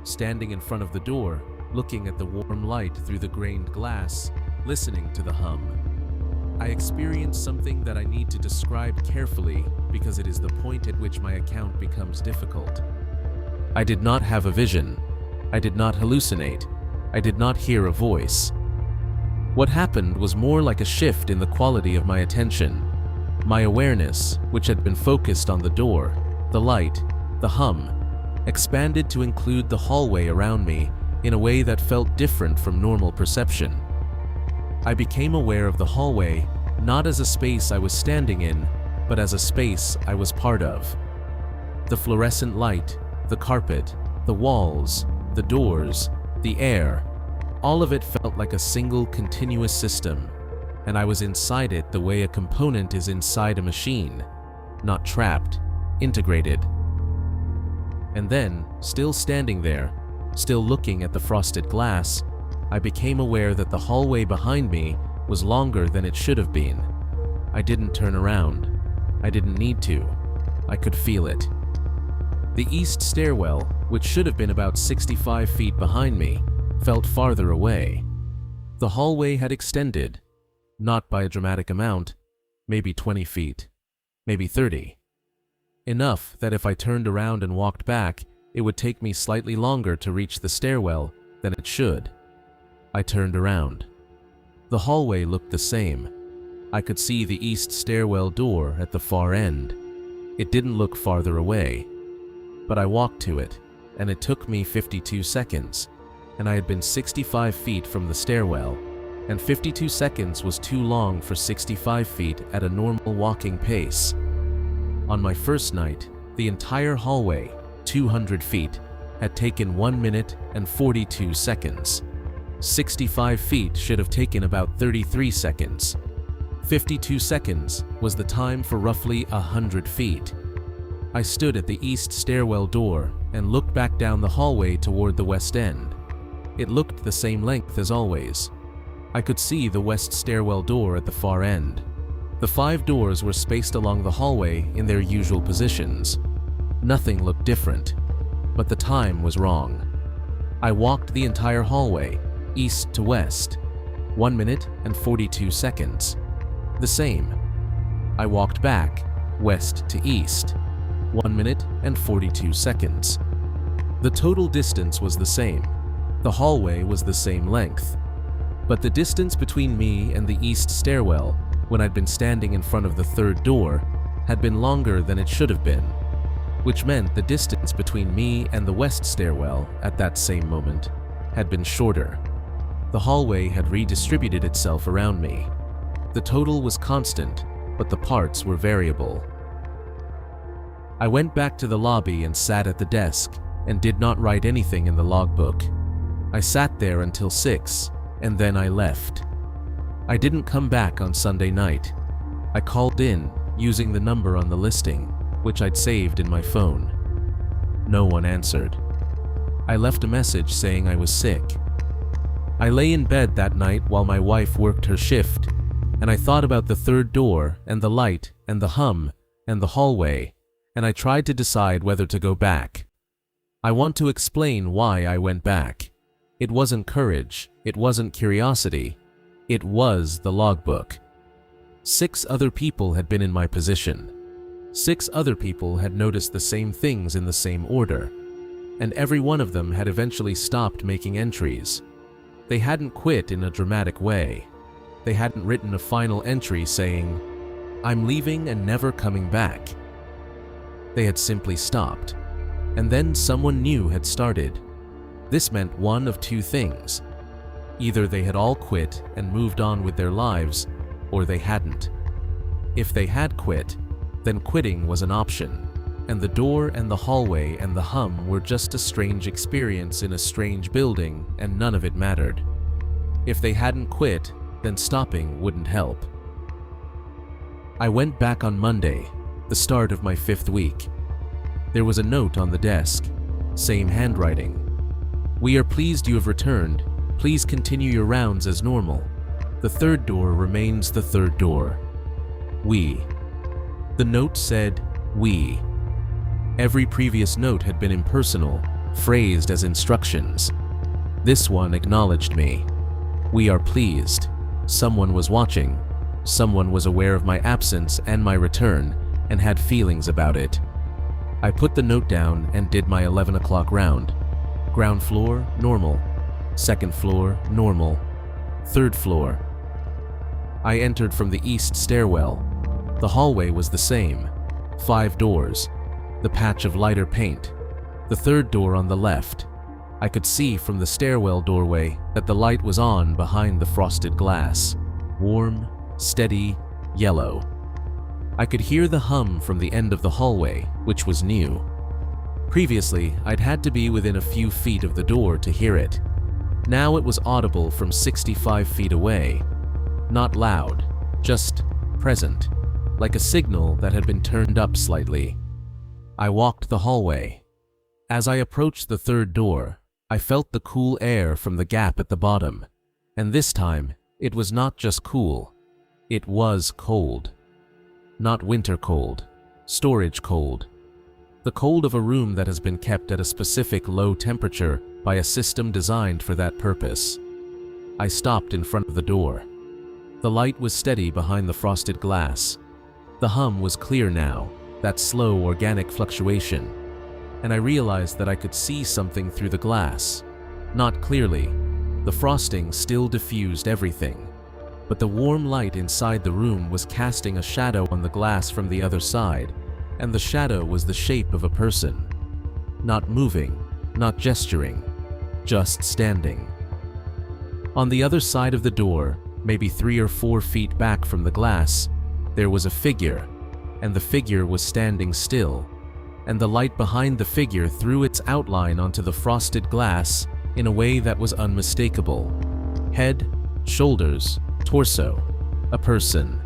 Standing in front of the door, looking at the warm light through the grained glass, listening to the hum. I experienced something that I need to describe carefully because it is the point at which my account becomes difficult. I did not have a vision. I did not hallucinate. I did not hear a voice. What happened was more like a shift in the quality of my attention. My awareness, which had been focused on the door, the light, the hum, expanded to include the hallway around me in a way that felt different from normal perception. I became aware of the hallway not as a space I was standing in, but as a space I was part of. The fluorescent light, the carpet, the walls, the doors, the air, all of it felt like a single continuous system, and I was inside it the way a component is inside a machine, not trapped, integrated. And then, still standing there, still looking at the frosted glass, I became aware that the hallway behind me was longer than it should have been. I didn't turn around. I didn't need to. I could feel it. The east stairwell, which should have been about 65 feet behind me, felt farther away. The hallway had extended, not by a dramatic amount, maybe 20 feet, maybe 30. Enough that if I turned around and walked back, it would take me slightly longer to reach the stairwell than it should. I turned around. The hallway looked the same. I could see the east stairwell door at the far end. It didn't look farther away. But I walked to it, and it took me 52 seconds, and I had been 65 feet from the stairwell, and 52 seconds was too long for 65 feet at a normal walking pace. On my first night, the entire hallway, 200 feet, had taken 1 minute and 42 seconds. 65 feet should have taken about 33 seconds. 52 seconds was the time for roughly 100 feet. I stood at the east stairwell door and looked back down the hallway toward the west end. It looked the same length as always. I could see the west stairwell door at the far end. The 5 doors were spaced along the hallway in their usual positions. Nothing looked different, but the time was wrong. I walked the entire hallway, east to west, 1 minute and 42 seconds. The same. I walked back, west to east, 1 minute and 42 seconds. The total distance was the same. The hallway was the same length. But the distance between me and the east stairwell, when I'd been standing in front of the 3rd door, had been longer than it should have been, which meant the distance between me and the west stairwell at that same moment had been shorter. The hallway had redistributed itself around me. The total was constant, but the parts were variable. I went back to the lobby and sat at the desk and did not write anything in the logbook. I sat there until 6, and then I left. I didn't come back on Sunday night. I called in using the number on the listing, which I'd saved in my phone. No one answered. I left a message saying I was sick. I lay in bed that night while my wife worked her shift, and I thought about the 3rd door and the light and the hum and the hallway, and I tried to decide whether to go back. I want to explain why I went back. It wasn't courage, it wasn't curiosity, it was the logbook. 6 other people had been in my position. 6 other people had noticed the same things in the same order, and every one of them had eventually stopped making entries. They hadn't quit in a dramatic way. They hadn't written a final entry saying, "I'm leaving and never coming back." They had simply stopped, and then someone new had started. This meant one of 2 things. Either they had all quit and moved on with their lives, or they hadn't. If they had quit, then quitting was an option, and the door and the hallway and the hum were just a strange experience in a strange building, and none of it mattered. If they hadn't quit, then stopping wouldn't help. I went back on Monday, the start of my 5th week. There was a note on the desk, same handwriting. "We are pleased you have returned. Please continue your rounds as normal. The 3rd door remains the 3rd door. We." The note said, "We." Every previous note had been impersonal, phrased as instructions. This one acknowledged me. "We are pleased." Someone was watching. Someone was aware of my absence and my return and had feelings about it. I put the note down and did my 11 o'clock round. Ground floor, normal. 2nd floor, normal. 3rd floor. I entered from the east stairwell. The hallway was the same. 5 doors. The patch of lighter paint. The 3rd door on the left. I could see from the stairwell doorway that the light was on behind the frosted glass. Warm, steady, yellow. I could hear the hum from the end of the hallway, which was new. Previously, I'd had to be within a few feet of the door to hear it. Now it was audible from 65 feet away. Not loud, just present, like a signal that had been turned up slightly. I walked the hallway. As I approached the 3rd door, I felt the cool air from the gap at the bottom, and this time, it was not just cool, it was cold. Not winter cold, storage cold. The cold of a room that has been kept at a specific low temperature by a system designed for that purpose. I stopped in front of the door. The light was steady behind the frosted glass. The hum was clear now, that slow organic fluctuation, and I realized that I could see something through the glass. Not clearly. The frosting still diffused everything, but the warm light inside the room was casting a shadow on the glass from the other side, and the shadow was the shape of a person. Not moving, not gesturing, just standing. On the other side of the door, maybe 3 or 4 feet back from the glass, there was a figure, and the figure was standing still, and the light behind the figure threw its outline onto the frosted glass in a way that was unmistakable. Head, shoulders, torso, a person,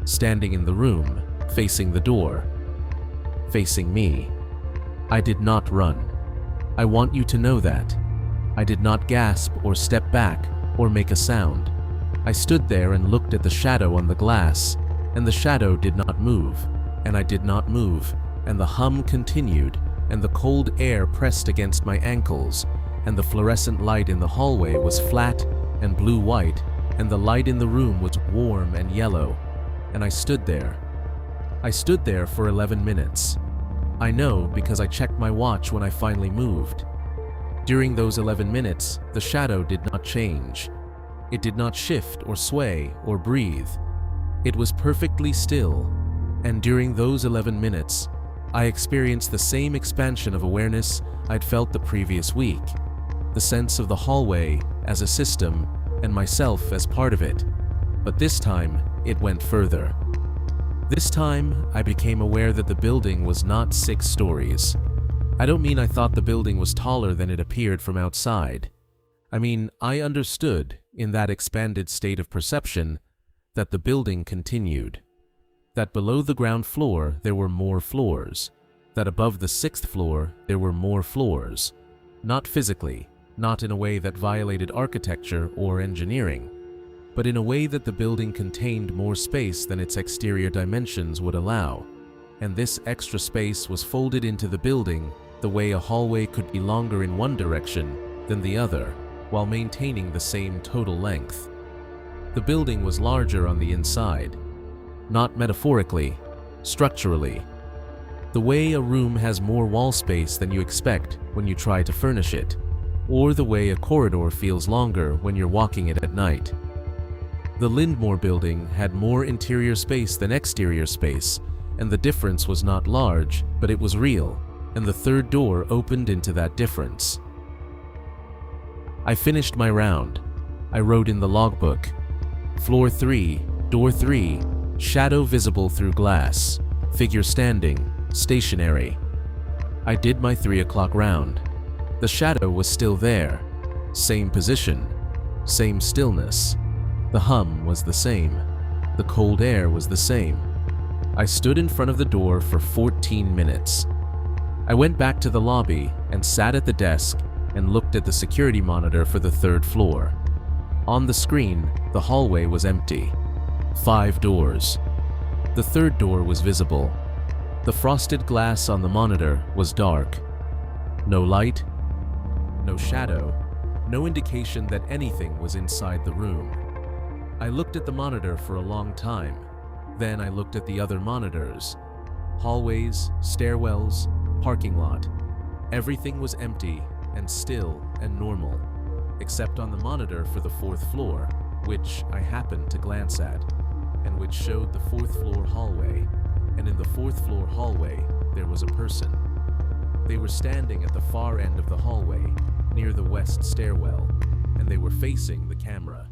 standing in the room, facing the door, facing me. I did not run. I want you to know that. I did not gasp or step back or make a sound. I stood there and looked at the shadow on the glass, and the shadow did not move, and I did not move, and the hum continued, and the cold air pressed against my ankles, and the fluorescent light in the hallway was flat and blue-white, and the light in the room was warm and yellow, and I stood there. I stood there for 11 minutes. I know because I checked my watch when I finally moved. During those 11 minutes, the shadow did not change. It did not shift or sway or breathe. It was perfectly still, and during those 11 minutes, I experienced the same expansion of awareness I'd felt the previous week, the sense of the hallway as a system and myself as part of it, but this time it went further. This time, I became aware that the building was not 6 stories. I don't mean I thought the building was taller than it appeared from outside. I mean, I understood, in that expanded state of perception, that the building continued. That below the ground floor there were more floors. That above the 6th floor there were more floors. Not physically, not in a way that violated architecture or engineering, but in a way that the building contained more space than its exterior dimensions would allow, and this extra space was folded into the building the way a hallway could be longer in one direction than the other, while maintaining the same total length. The building was larger on the inside, not metaphorically, structurally. The way a room has more wall space than you expect when you try to furnish it, or the way a corridor feels longer when you're walking it at night. The Lindmore building had more interior space than exterior space, and the difference was not large, but it was real, and the 3rd door opened into that difference. I finished my round. I wrote in the logbook, Floor 3, Door 3, shadow visible through glass, figure standing, stationary. I did my 3 o'clock round. The shadow was still there, same position, Same stillness. The hum was the same. The cold air was the same. I stood in front of the door for 14 minutes. I went back to the lobby and sat at the desk and looked at the security monitor for the third floor. On the screen, the hallway was empty. 5 doors. The third door was visible. The frosted glass on the monitor was dark. No light, no shadow, no indication that anything was inside the room. I looked at the monitor for a long time. Then I looked at the other monitors. Hallways, stairwells, parking lot. Everything was empty and still and normal, except on the monitor for the 4th floor, which I happened to glance at, and which showed the 4th floor hallway. And in the 4th floor hallway, there was a person. They were standing at the far end of the hallway, near the west stairwell, and they were facing the camera.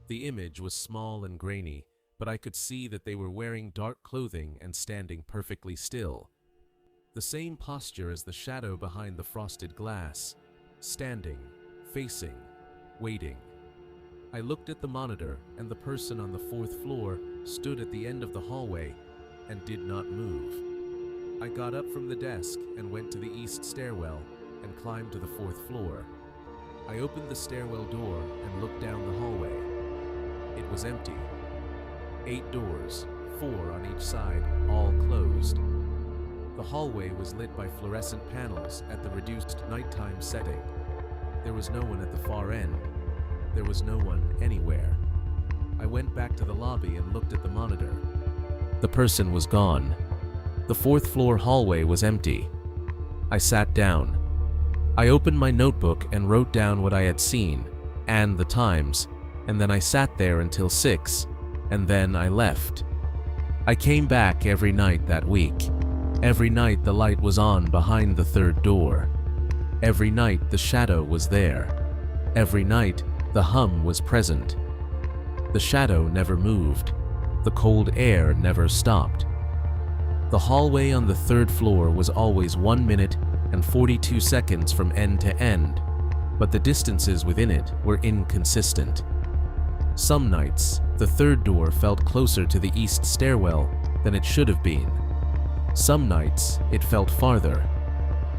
The image was small and grainy, but I could see that they were wearing dark clothing and standing perfectly still. The same posture as the shadow behind the frosted glass, standing, facing, waiting. I looked at the monitor, and the person on the 4th floor stood at the end of the hallway and did not move. I got up from the desk and went to the east stairwell and climbed to the 4th floor. I opened the stairwell door and looked down the hallway. It was empty. 8 doors, 4 on each side, all closed. The hallway was lit by fluorescent panels at the reduced nighttime setting. There was no one at the far end. There was no one anywhere. I went back to the lobby and looked at the monitor. The person was gone. The 4th floor hallway was empty. I sat down. I opened my notebook and wrote down what I had seen and the times, and then I sat there until 6, and then I left. I came back every night that week. Every night the light was on behind the 3rd door. Every night the shadow was there. Every night the hum was present. The shadow never moved. The cold air never stopped. The hallway on the 3rd floor was always 1 minute and 42 seconds from end to end, but the distances within it were inconsistent. Some nights, the 3rd door felt closer to the east stairwell than it should have been. Some nights, it felt farther.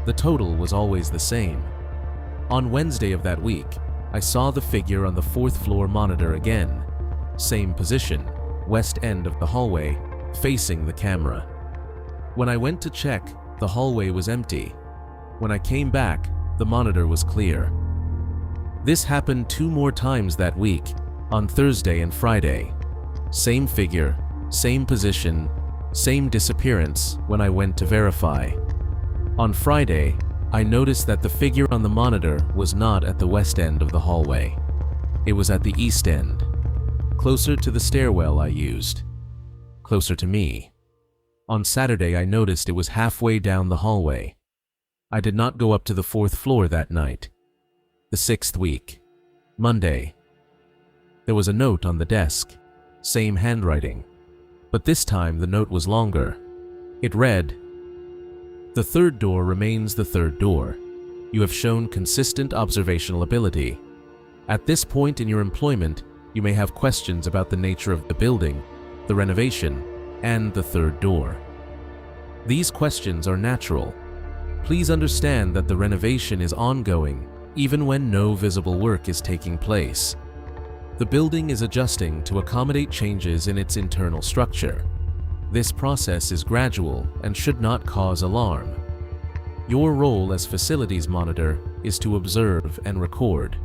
The total was always the same. On Wednesday of that week, I saw the figure on the 4th floor monitor again. Same position, west end of the hallway, facing the camera. When I went to check, the hallway was empty. When I came back, the monitor was clear. This happened 2 more times that week, on Thursday and Friday. Same figure, same position, same disappearance when I went to verify. On Friday, I noticed that the figure on the monitor was not at the west end of the hallway. It was at the east end, closer to the stairwell I used, closer to me. On Saturday, I noticed it was halfway down the hallway. I did not go up to the 4th floor that night. The 6th week, Monday. There was a note on the desk, same handwriting, but this time the note was longer. It read, "The 3rd door remains the 3rd door. You have shown consistent observational ability. At this point in your employment, you may have questions about the nature of the building, the renovation, and the 3rd door. These questions are natural. Please understand that the renovation is ongoing, even when no visible work is taking place. The building is adjusting to accommodate changes in its internal structure. This process is gradual and should not cause alarm. Your role as facilities monitor is to observe and record.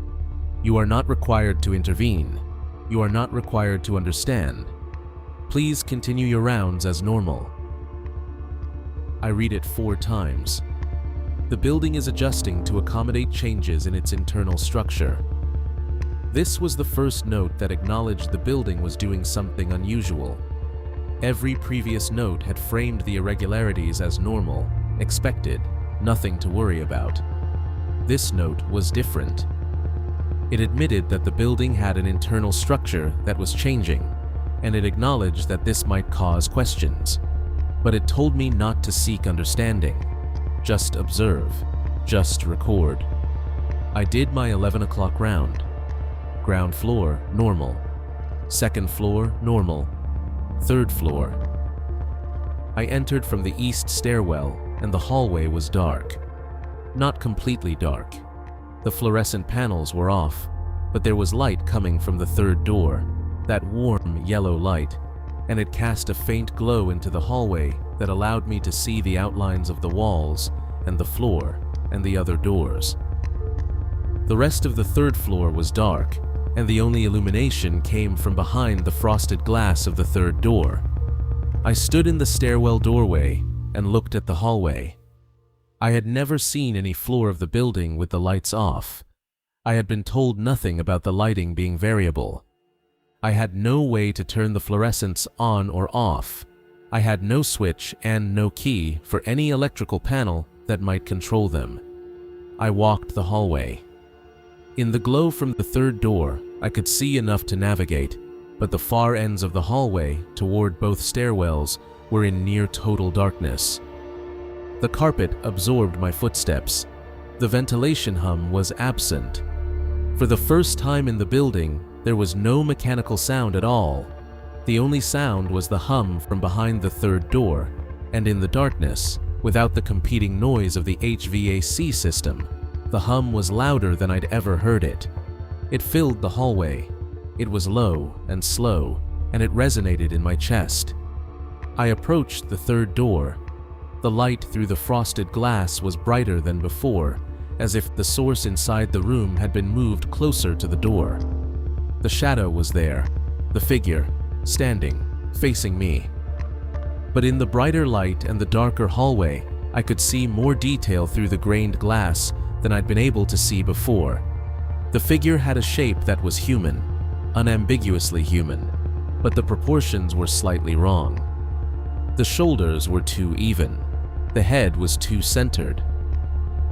You are not required to intervene. You are not required to understand. Please continue your rounds as normal." I read it 4 times. The building is adjusting to accommodate changes in its internal structure. This was the first note that acknowledged the building was doing something unusual. Every previous note had framed the irregularities as normal, expected, nothing to worry about. This note was different. It admitted that the building had an internal structure that was changing, and it acknowledged that this might cause questions. But it told me not to seek understanding. Just observe. Just record. I did my 11 o'clock round. Ground floor, normal. Second floor, normal. Third floor. I entered from the east stairwell, and the hallway was dark. Not completely dark. The fluorescent panels were off, but there was light coming from the third door, that warm yellow light, and it cast a faint glow into the hallway that allowed me to see the outlines of the walls and the floor and the other doors. The rest of the third floor was dark, and the only illumination came from behind the frosted glass of the third door. I stood in the stairwell doorway and looked at the hallway. I had never seen any floor of the building with the lights off. I had been told nothing about the lighting being variable. I had no way to turn the fluorescents on or off. I had no switch and no key for any electrical panel that might control them. I walked the hallway. In the glow from the third door, I could see enough to navigate, but the far ends of the hallway toward both stairwells were in near total darkness. The carpet absorbed my footsteps. The ventilation hum was absent. For the first time in the building, there was no mechanical sound at all. The only sound was the hum from behind the third door, and in the darkness, without the competing noise of the HVAC system, the hum was louder than I'd ever heard it. It filled the hallway. It was low and slow, and it resonated in my chest. I approached the third door. The light through the frosted glass was brighter than before, as if the source inside the room had been moved closer to the door. The shadow was there, the figure, standing, facing me. But in the brighter light and the darker hallway, I could see more detail through the grained glass than I'd been able to see before. The figure had a shape that was human, unambiguously human, but the proportions were slightly wrong. The shoulders were too even. The head was too centered.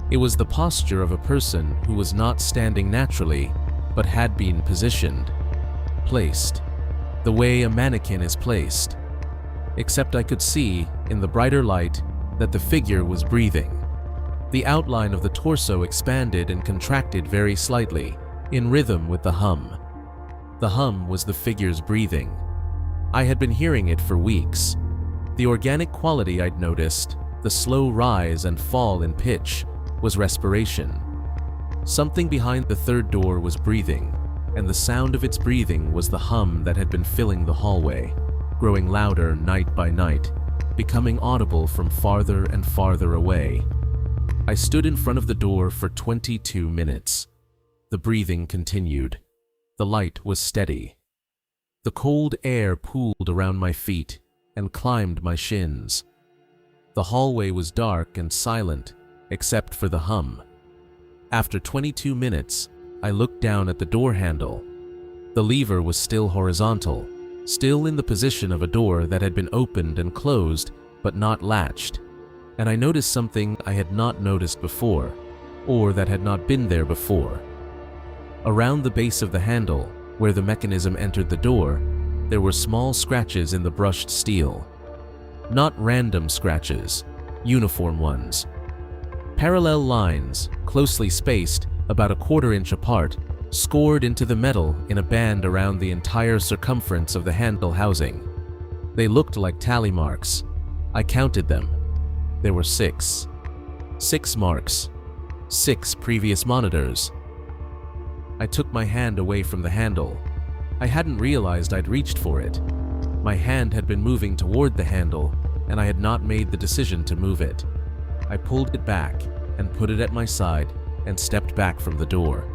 It was the posture of a person who was not standing naturally, but had been positioned, placed, the way a mannequin is placed. Except I could see, in the brighter light, that the figure was breathing. The outline of the torso expanded and contracted very slightly, in rhythm with the hum. The hum was the figure's breathing. I had been hearing it for weeks. The organic quality I'd noticed, the slow rise and fall in pitch, was respiration. Something behind the third door was breathing, and the sound of its breathing was the hum that had been filling the hallway, growing louder night by night, becoming audible from farther and farther away. I stood in front of the door for 22 minutes. The breathing continued. The light was steady. The cold air pooled around my feet and climbed my shins. The hallway was dark and silent, except for the hum. After 22 minutes, I looked down at the door handle. The lever was still horizontal, still in the position of a door that had been opened and closed, but not latched. And I noticed something I had not noticed before, or that had not been there before. Around the base of the handle, where the mechanism entered the door, there were small scratches in the brushed steel. Not random scratches, uniform ones. Parallel lines, closely spaced, about a quarter-inch apart, scored into the metal in a band around the entire circumference of the handle housing. They looked like tally marks. I counted them. There were 6. 6 marks. 6 previous monitors. I took my hand away from the handle. I hadn't realized I'd reached for it. My hand had been moving toward the handle, and I had not made the decision to move it. I pulled it back and put it at my side and stepped back from the door.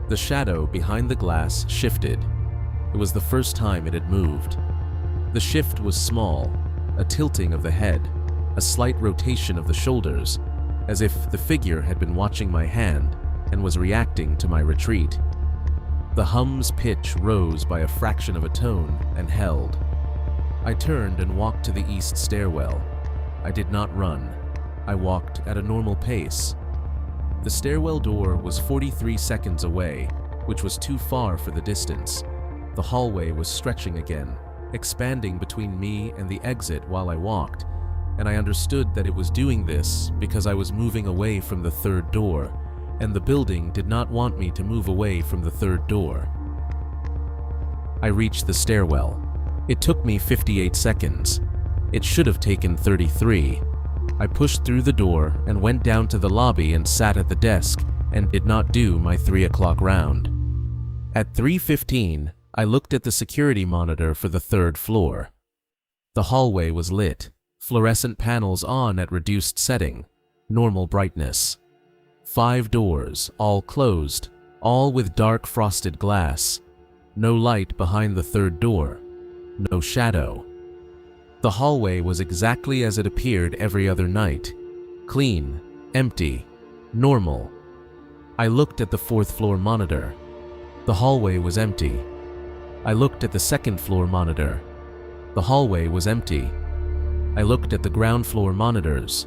The shadow behind the glass shifted. It was the first time it had moved. The shift was small, a tilting of the head, a slight rotation of the shoulders, as if the figure had been watching my hand and was reacting to my retreat. The hum's pitch rose by a fraction of a tone and held. I turned and walked to the east stairwell. I did not run. I walked at a normal pace. The stairwell door was 43 seconds away, which was too far for the distance. The hallway was stretching again, expanding between me and the exit while I walked, and I understood that it was doing this because I was moving away from the third door, and the building did not want me to move away from the third door. I reached the stairwell. It took me 58 seconds. It should have taken 33. I pushed through the door and went down to the lobby and sat at the desk and did not do my 3 o'clock round. At 3:15, I looked at the security monitor for the 3rd floor. The hallway was lit, fluorescent panels on at reduced setting, normal brightness. 5 doors, all closed, all with dark frosted glass. No light behind the 3rd door, no shadow. The hallway was exactly as it appeared every other night, clean, empty, normal. I looked at the 4th floor monitor. The hallway was empty. I looked at the 2nd floor monitor. The hallway was empty. I looked at the ground floor monitors.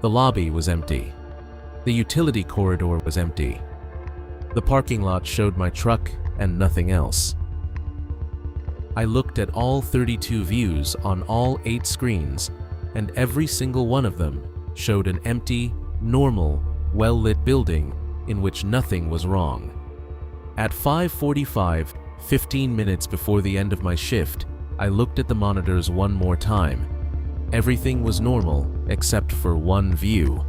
The lobby was empty. The utility corridor was empty. The parking lot showed my truck and nothing else. I looked at all 32 views on all 8 screens, and every single one of them showed an empty, normal, well-lit building in which nothing was wrong. At 5:45, 15 minutes before the end of my shift, I looked at the monitors one more time. Everything was normal except for one view.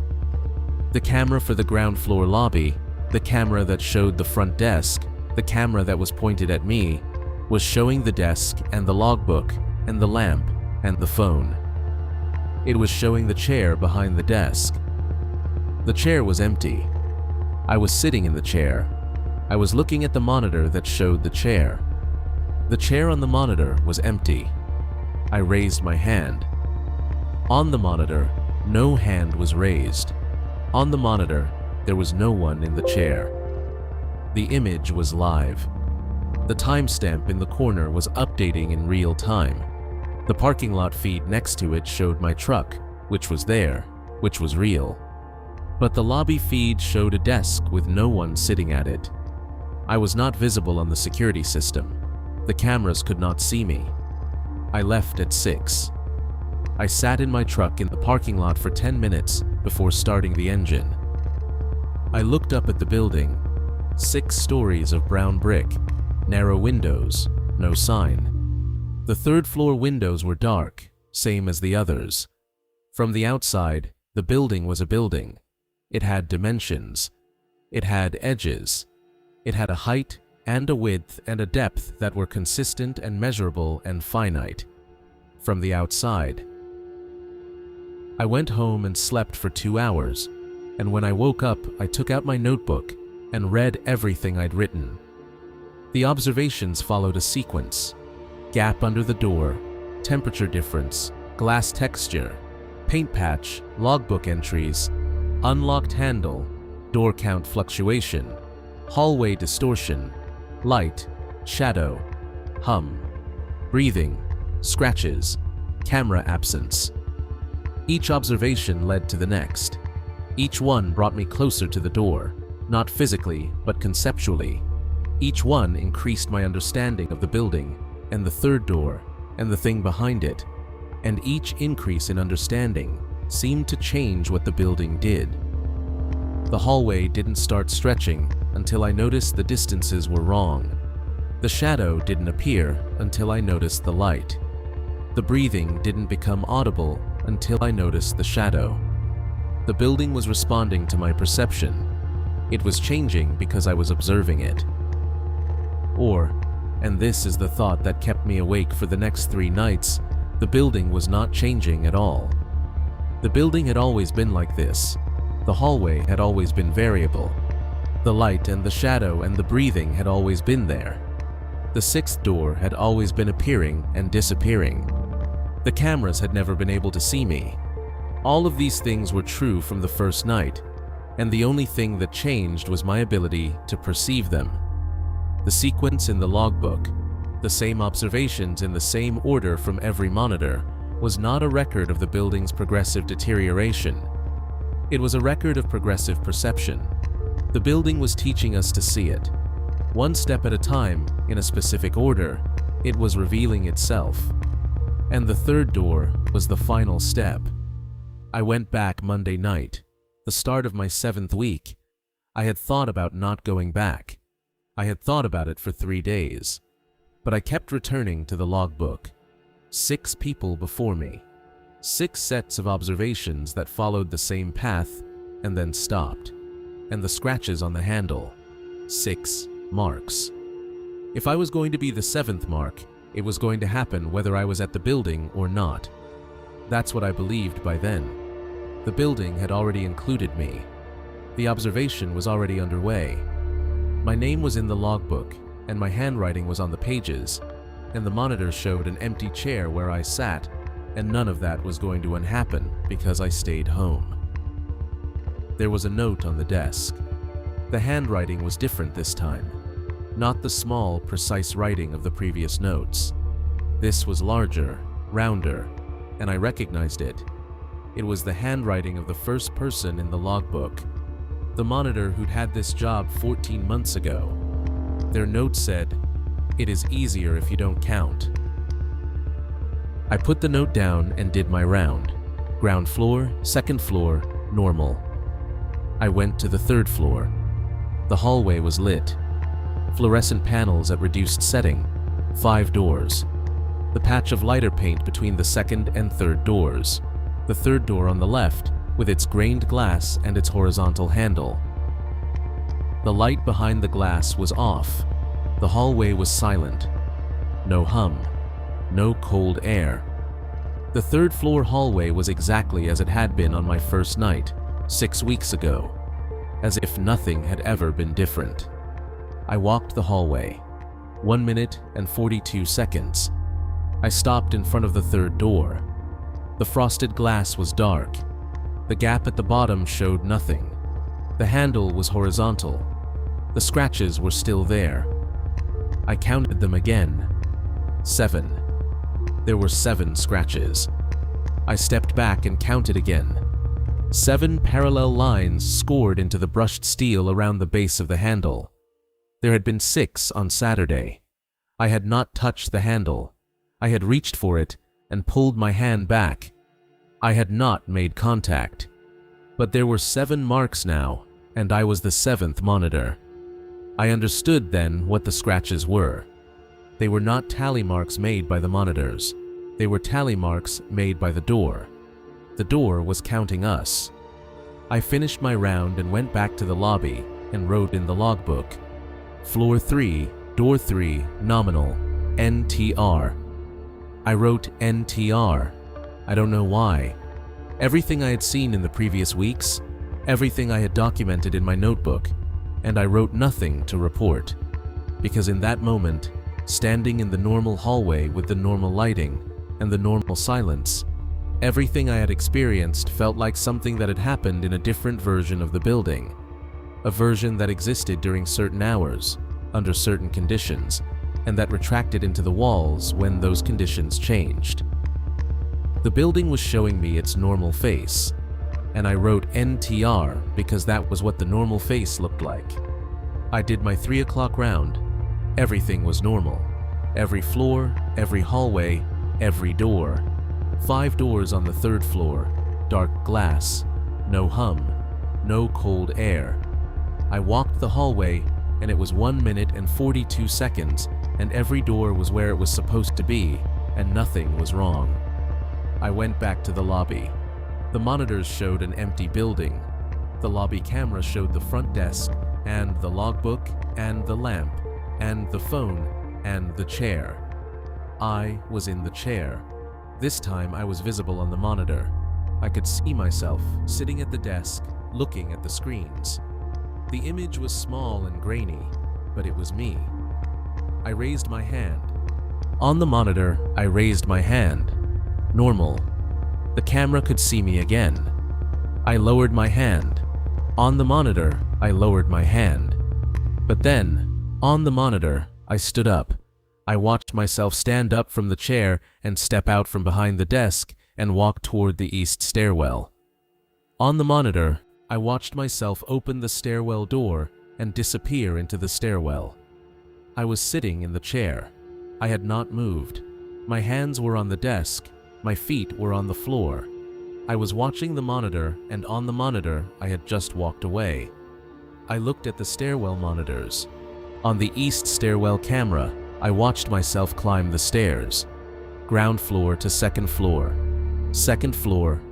The camera for the ground floor lobby, the camera that showed the front desk, the camera that was pointed at me, was showing the desk and the logbook and the lamp and the phone. It was showing the chair behind the desk. The chair was empty. I was sitting in the chair. I was looking at the monitor that showed the chair. The chair on the monitor was empty. I raised my hand. On the monitor, no hand was raised. On the monitor, there was no one in the chair. The image was live. The timestamp in the corner was updating in real time. The parking lot feed next to it showed my truck, which was there, which was real. But the lobby feed showed a desk with no one sitting at it. I was not visible on the security system. The cameras could not see me. I left at 6. I sat in my truck in the parking lot for 10 minutes before starting the engine. I looked up at the building. 6 stories of brown brick, narrow windows, no sign. The 3rd floor windows were dark, same as the others. From the outside, the building was a building. It had dimensions. It had edges. It had a height and a width and a depth that were consistent and measurable and finite. From the outside. I went home and slept for 2 hours, and when I woke up, I took out my notebook and read everything I'd written. The observations followed a sequence: gap under the door, temperature difference, glass texture, paint patch, logbook entries, unlocked handle, door count fluctuation, hallway distortion, light, shadow, hum, breathing, scratches, camera absence. Each observation led to the next. Each one brought me closer to the door, not physically, but conceptually. Each one increased my understanding of the building, and the 3rd door, and the thing behind it, and each increase in understanding seemed to change what the building did. The hallway didn't start stretching until I noticed the distances were wrong. The shadow didn't appear until I noticed the light. The breathing didn't become audible until I noticed the shadow. The building was responding to my perception. It was changing because I was observing it. Or, and this is the thought that kept me awake for the next 3 nights, the building was not changing at all. The building had always been like this. The hallway had always been variable. The light and the shadow and the breathing had always been there. The 6th door had always been appearing and disappearing. The cameras had never been able to see me. All of these things were true from the first night, and the only thing that changed was my ability to perceive them. The sequence in the logbook, the same observations in the same order from every monitor, was not a record of the building's progressive deterioration. It was a record of progressive perception. The building was teaching us to see it. One step at a time, in a specific order, it was revealing itself. And the 3rd door was the final step. I went back Monday night, the start of my 7th week. I had thought about not going back. I had thought about it for 3 days. but I kept returning to the logbook. 6 people before me. 6 sets of observations that followed the same path and then stopped. And the scratches on the handle. 6 marks. If I was going to be the 7th mark, it was going to happen whether I was at the building or not. That's what I believed by then. The building had already included me. The observation was already underway. My name was in the logbook, and my handwriting was on the pages, and the monitor showed an empty chair where I sat, and none of that was going to happen because I stayed home. There was a note on the desk. The handwriting was different this time. Not the small, precise writing of the previous notes. This was larger, rounder, and I recognized it. It was the handwriting of the first person in the logbook, the monitor who'd had this job 14 months ago. Their note said, "It is easier if you don't count." I put the note down and did my round. Ground floor, 2nd floor, normal. I went to the 3rd floor. The hallway was lit. Fluorescent panels at reduced setting, 5 doors. The patch of lighter paint between the 2nd and 3rd doors. The 3rd door on the left, with its grained glass and its horizontal handle. The light behind the glass was off. The hallway was silent. No hum. No cold air. The 3rd floor hallway was exactly as it had been on my first night, 6 weeks ago. As if nothing had ever been different. I walked the hallway. 1 minute and 42 seconds. I stopped in front of the 3rd door. The frosted glass was dark. The gap at the bottom showed nothing. The handle was horizontal. The scratches were still there. I counted them again. 7. There were 7 scratches. I stepped back and counted again. 7 parallel lines scored into the brushed steel around the base of the handle. There had been 6 on Saturday. I had not touched the handle. I had reached for it and pulled my hand back. I had not made contact. But there were 7 marks now, and I was the 7th monitor. I understood then what the scratches were. They were not tally marks made by the monitors. They were tally marks made by the door. The door was counting us. I finished my round and went back to the lobby and wrote in the logbook, "Floor 3, door 3, nominal, NTR." I wrote NTR. I don't know why. Everything I had seen in the previous weeks, everything I had documented in my notebook, and I wrote nothing to report. Because in that moment, standing in the normal hallway with the normal lighting and the normal silence, everything I had experienced felt like something that had happened in a different version of the building. A version that existed during certain hours, under certain conditions, and that retracted into the walls when those conditions changed. The building was showing me its normal face, and I wrote NTR because that was what the normal face looked like. I did my 3 o'clock round. Everything was normal. Every floor, every hallway, every door. 5 doors on the 3rd floor, dark glass, no hum, no cold air. I walked the hallway, and it was 1 minute and 42 seconds, and every door was where it was supposed to be, and nothing was wrong. I went back to the lobby. The monitors showed an empty building. The lobby camera showed the front desk, and the logbook, and the lamp, and the phone, and the chair. I was in the chair. This time I was visible on the monitor. I could see myself sitting at the desk, looking at the screens. The image was small and grainy, but it was me. I raised my hand. On the monitor, I raised my hand. Normal. The camera could see me again. I lowered my hand. On the monitor, I lowered my hand. But then, on the monitor, I stood up. I watched myself stand up from the chair and step out from behind the desk and walk toward the east stairwell. On the monitor, I watched myself open the stairwell door and disappear into the stairwell. I was sitting in the chair. I had not moved. My hands were on the desk. My feet were on the floor. I was watching the monitor, and on the monitor, I had just walked away. I looked at the stairwell monitors. On the east stairwell camera, I watched myself climb the stairs, ground floor to second floor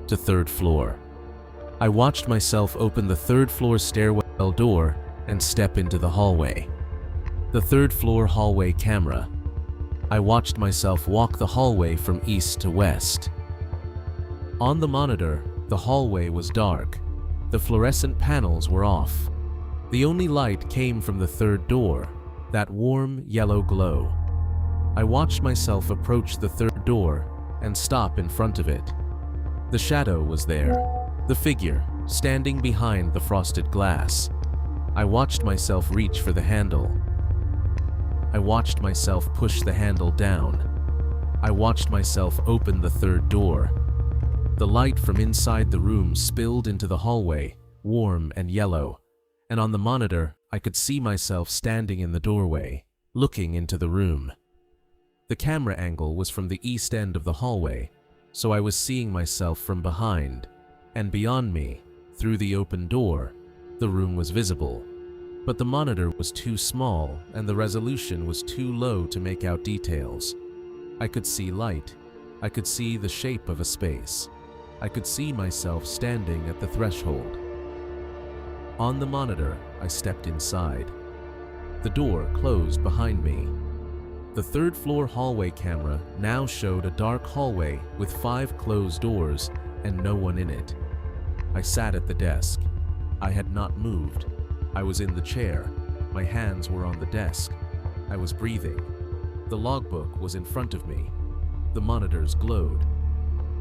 to third floor. I watched myself open the third floor stairwell door and step into the hallway. The third floor hallway camera. I watched myself walk the hallway from east to west. On the monitor, the hallway was dark. The fluorescent panels were off. The only light came from the third door, that warm yellow glow. I watched myself approach the third door and stop in front of it. The shadow was there, the figure standing behind the frosted glass. I watched myself reach for the handle. I watched myself push the handle down. I watched myself open the third door. The light from inside the room spilled into the hallway, warm and yellow, and on the monitor I could see myself standing in the doorway, looking into the room. The camera angle was from the east end of the hallway, so I was seeing myself from behind, and beyond me, through the open door, the room was visible. But the monitor was too small and the resolution was too low to make out details. I could see light. I could see the shape of a space. I could see myself standing at the threshold. On the monitor, I stepped inside. The door closed behind me. The third floor hallway camera now showed a dark hallway with 5 closed doors and no one in it. I sat at the desk. I had not moved. I was in the chair. My hands were on the desk. I was breathing. The logbook was in front of me. The monitors glowed.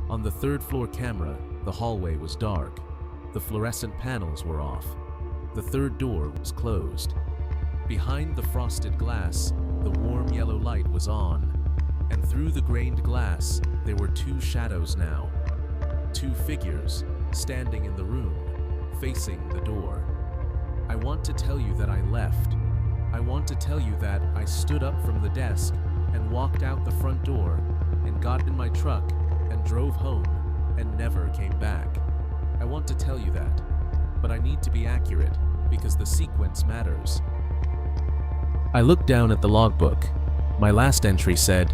On the third floor camera, the hallway was dark. The fluorescent panels were off. The third door was closed. Behind the frosted glass, the warm yellow light was on, and through the grained glass, there were 2 shadows now. 2 figures standing in the room, facing the door. I want to tell you that I left. I want to tell you that I stood up from the desk and walked out the front door and got in my truck and drove home and never came back. I want to tell you that, but I need to be accurate because the sequence matters. I looked down at the logbook. My last entry said,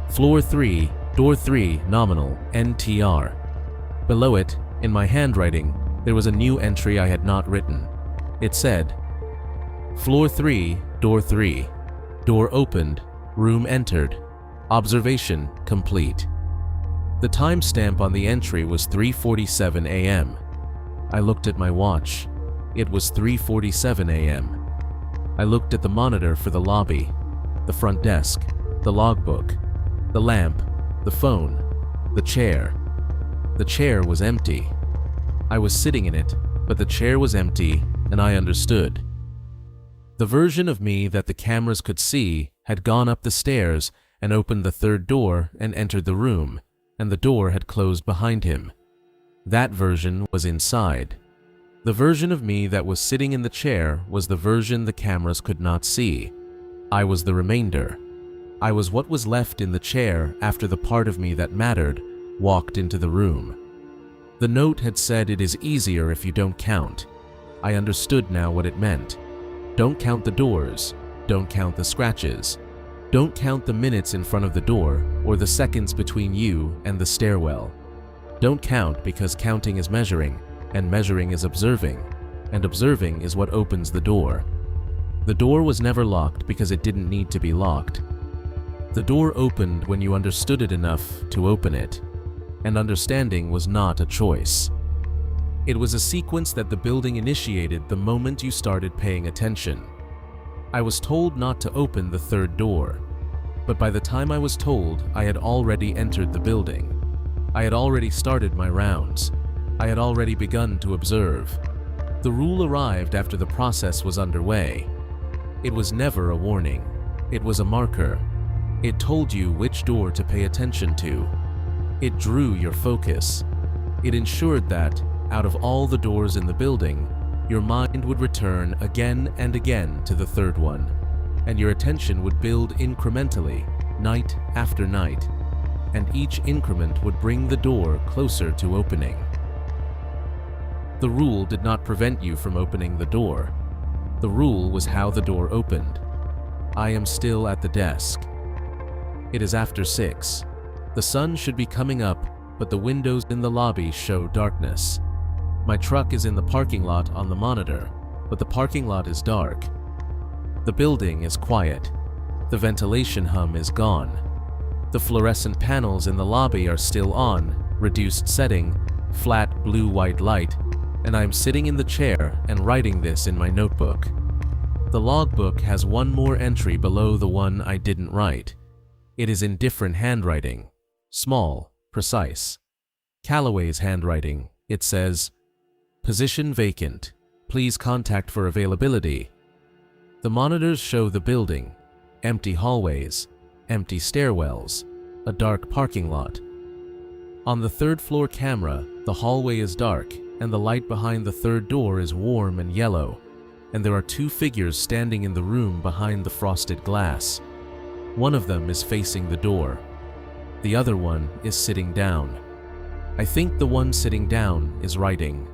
Floor 3, Door 3, Nominal, NTR. Below it, in my handwriting, there was a new entry I had not written. It said, Floor 3, Door 3. Door opened, room entered. Observation complete. The timestamp on the entry was 3:47 a.m. I looked at my watch. It was 3:47 a.m. I looked at the monitor for the lobby, the front desk, the logbook, the lamp, the phone, the chair. The chair was empty. I was sitting in it, but the chair was empty, and I understood. The version of me that the cameras could see had gone up the stairs and opened the third door and entered the room, and the door had closed behind him. That version was inside. The version of me that was sitting in the chair was the version the cameras could not see. I was the remainder. I was what was left in the chair after the part of me that mattered walked into the room. The note had said it is easier if you don't count. I understood now what it meant. Don't count the doors. Don't count the scratches. Don't count the minutes in front of the door or the seconds between you and the stairwell. Don't count because counting is measuring, and measuring is observing, and observing is what opens the door. The door was never locked because it didn't need to be locked. The door opened when you understood it enough to open it, and understanding was not a choice. It was a sequence that the building initiated the moment you started paying attention. I was told not to open the third door, but by the time I was told, I had already entered the building. I had already started my rounds. I had already begun to observe. The rule arrived after the process was underway. It was never a warning. It was a marker. It told you which door to pay attention to. It drew your focus. It ensured that, out of all the doors in the building, your mind would return again and again to the third one, and your attention would build incrementally, night after night, and each increment would bring the door closer to opening. The rule did not prevent you from opening the door. The rule was how the door opened. I am still at the desk. It is after 6. The sun should be coming up, but the windows in the lobby show darkness. My truck is in the parking lot on the monitor, but the parking lot is dark. The building is quiet. The ventilation hum is gone. The fluorescent panels in the lobby are still on, reduced setting, flat blue-white light, and I am sitting in the chair and writing this in my notebook. The logbook has one more entry below the one I didn't write. It is in different handwriting. Small, precise. Calloway's handwriting. It says, "Position vacant. Please contact for availability." The monitors show the building, empty hallways, empty stairwells, a dark parking lot. On the third-floor camera, the hallway is dark, and the light behind the third door is warm and yellow, and there are 2 figures standing in the room behind the frosted glass. One of them is facing the door. The other one is sitting down. I think the one sitting down is writing.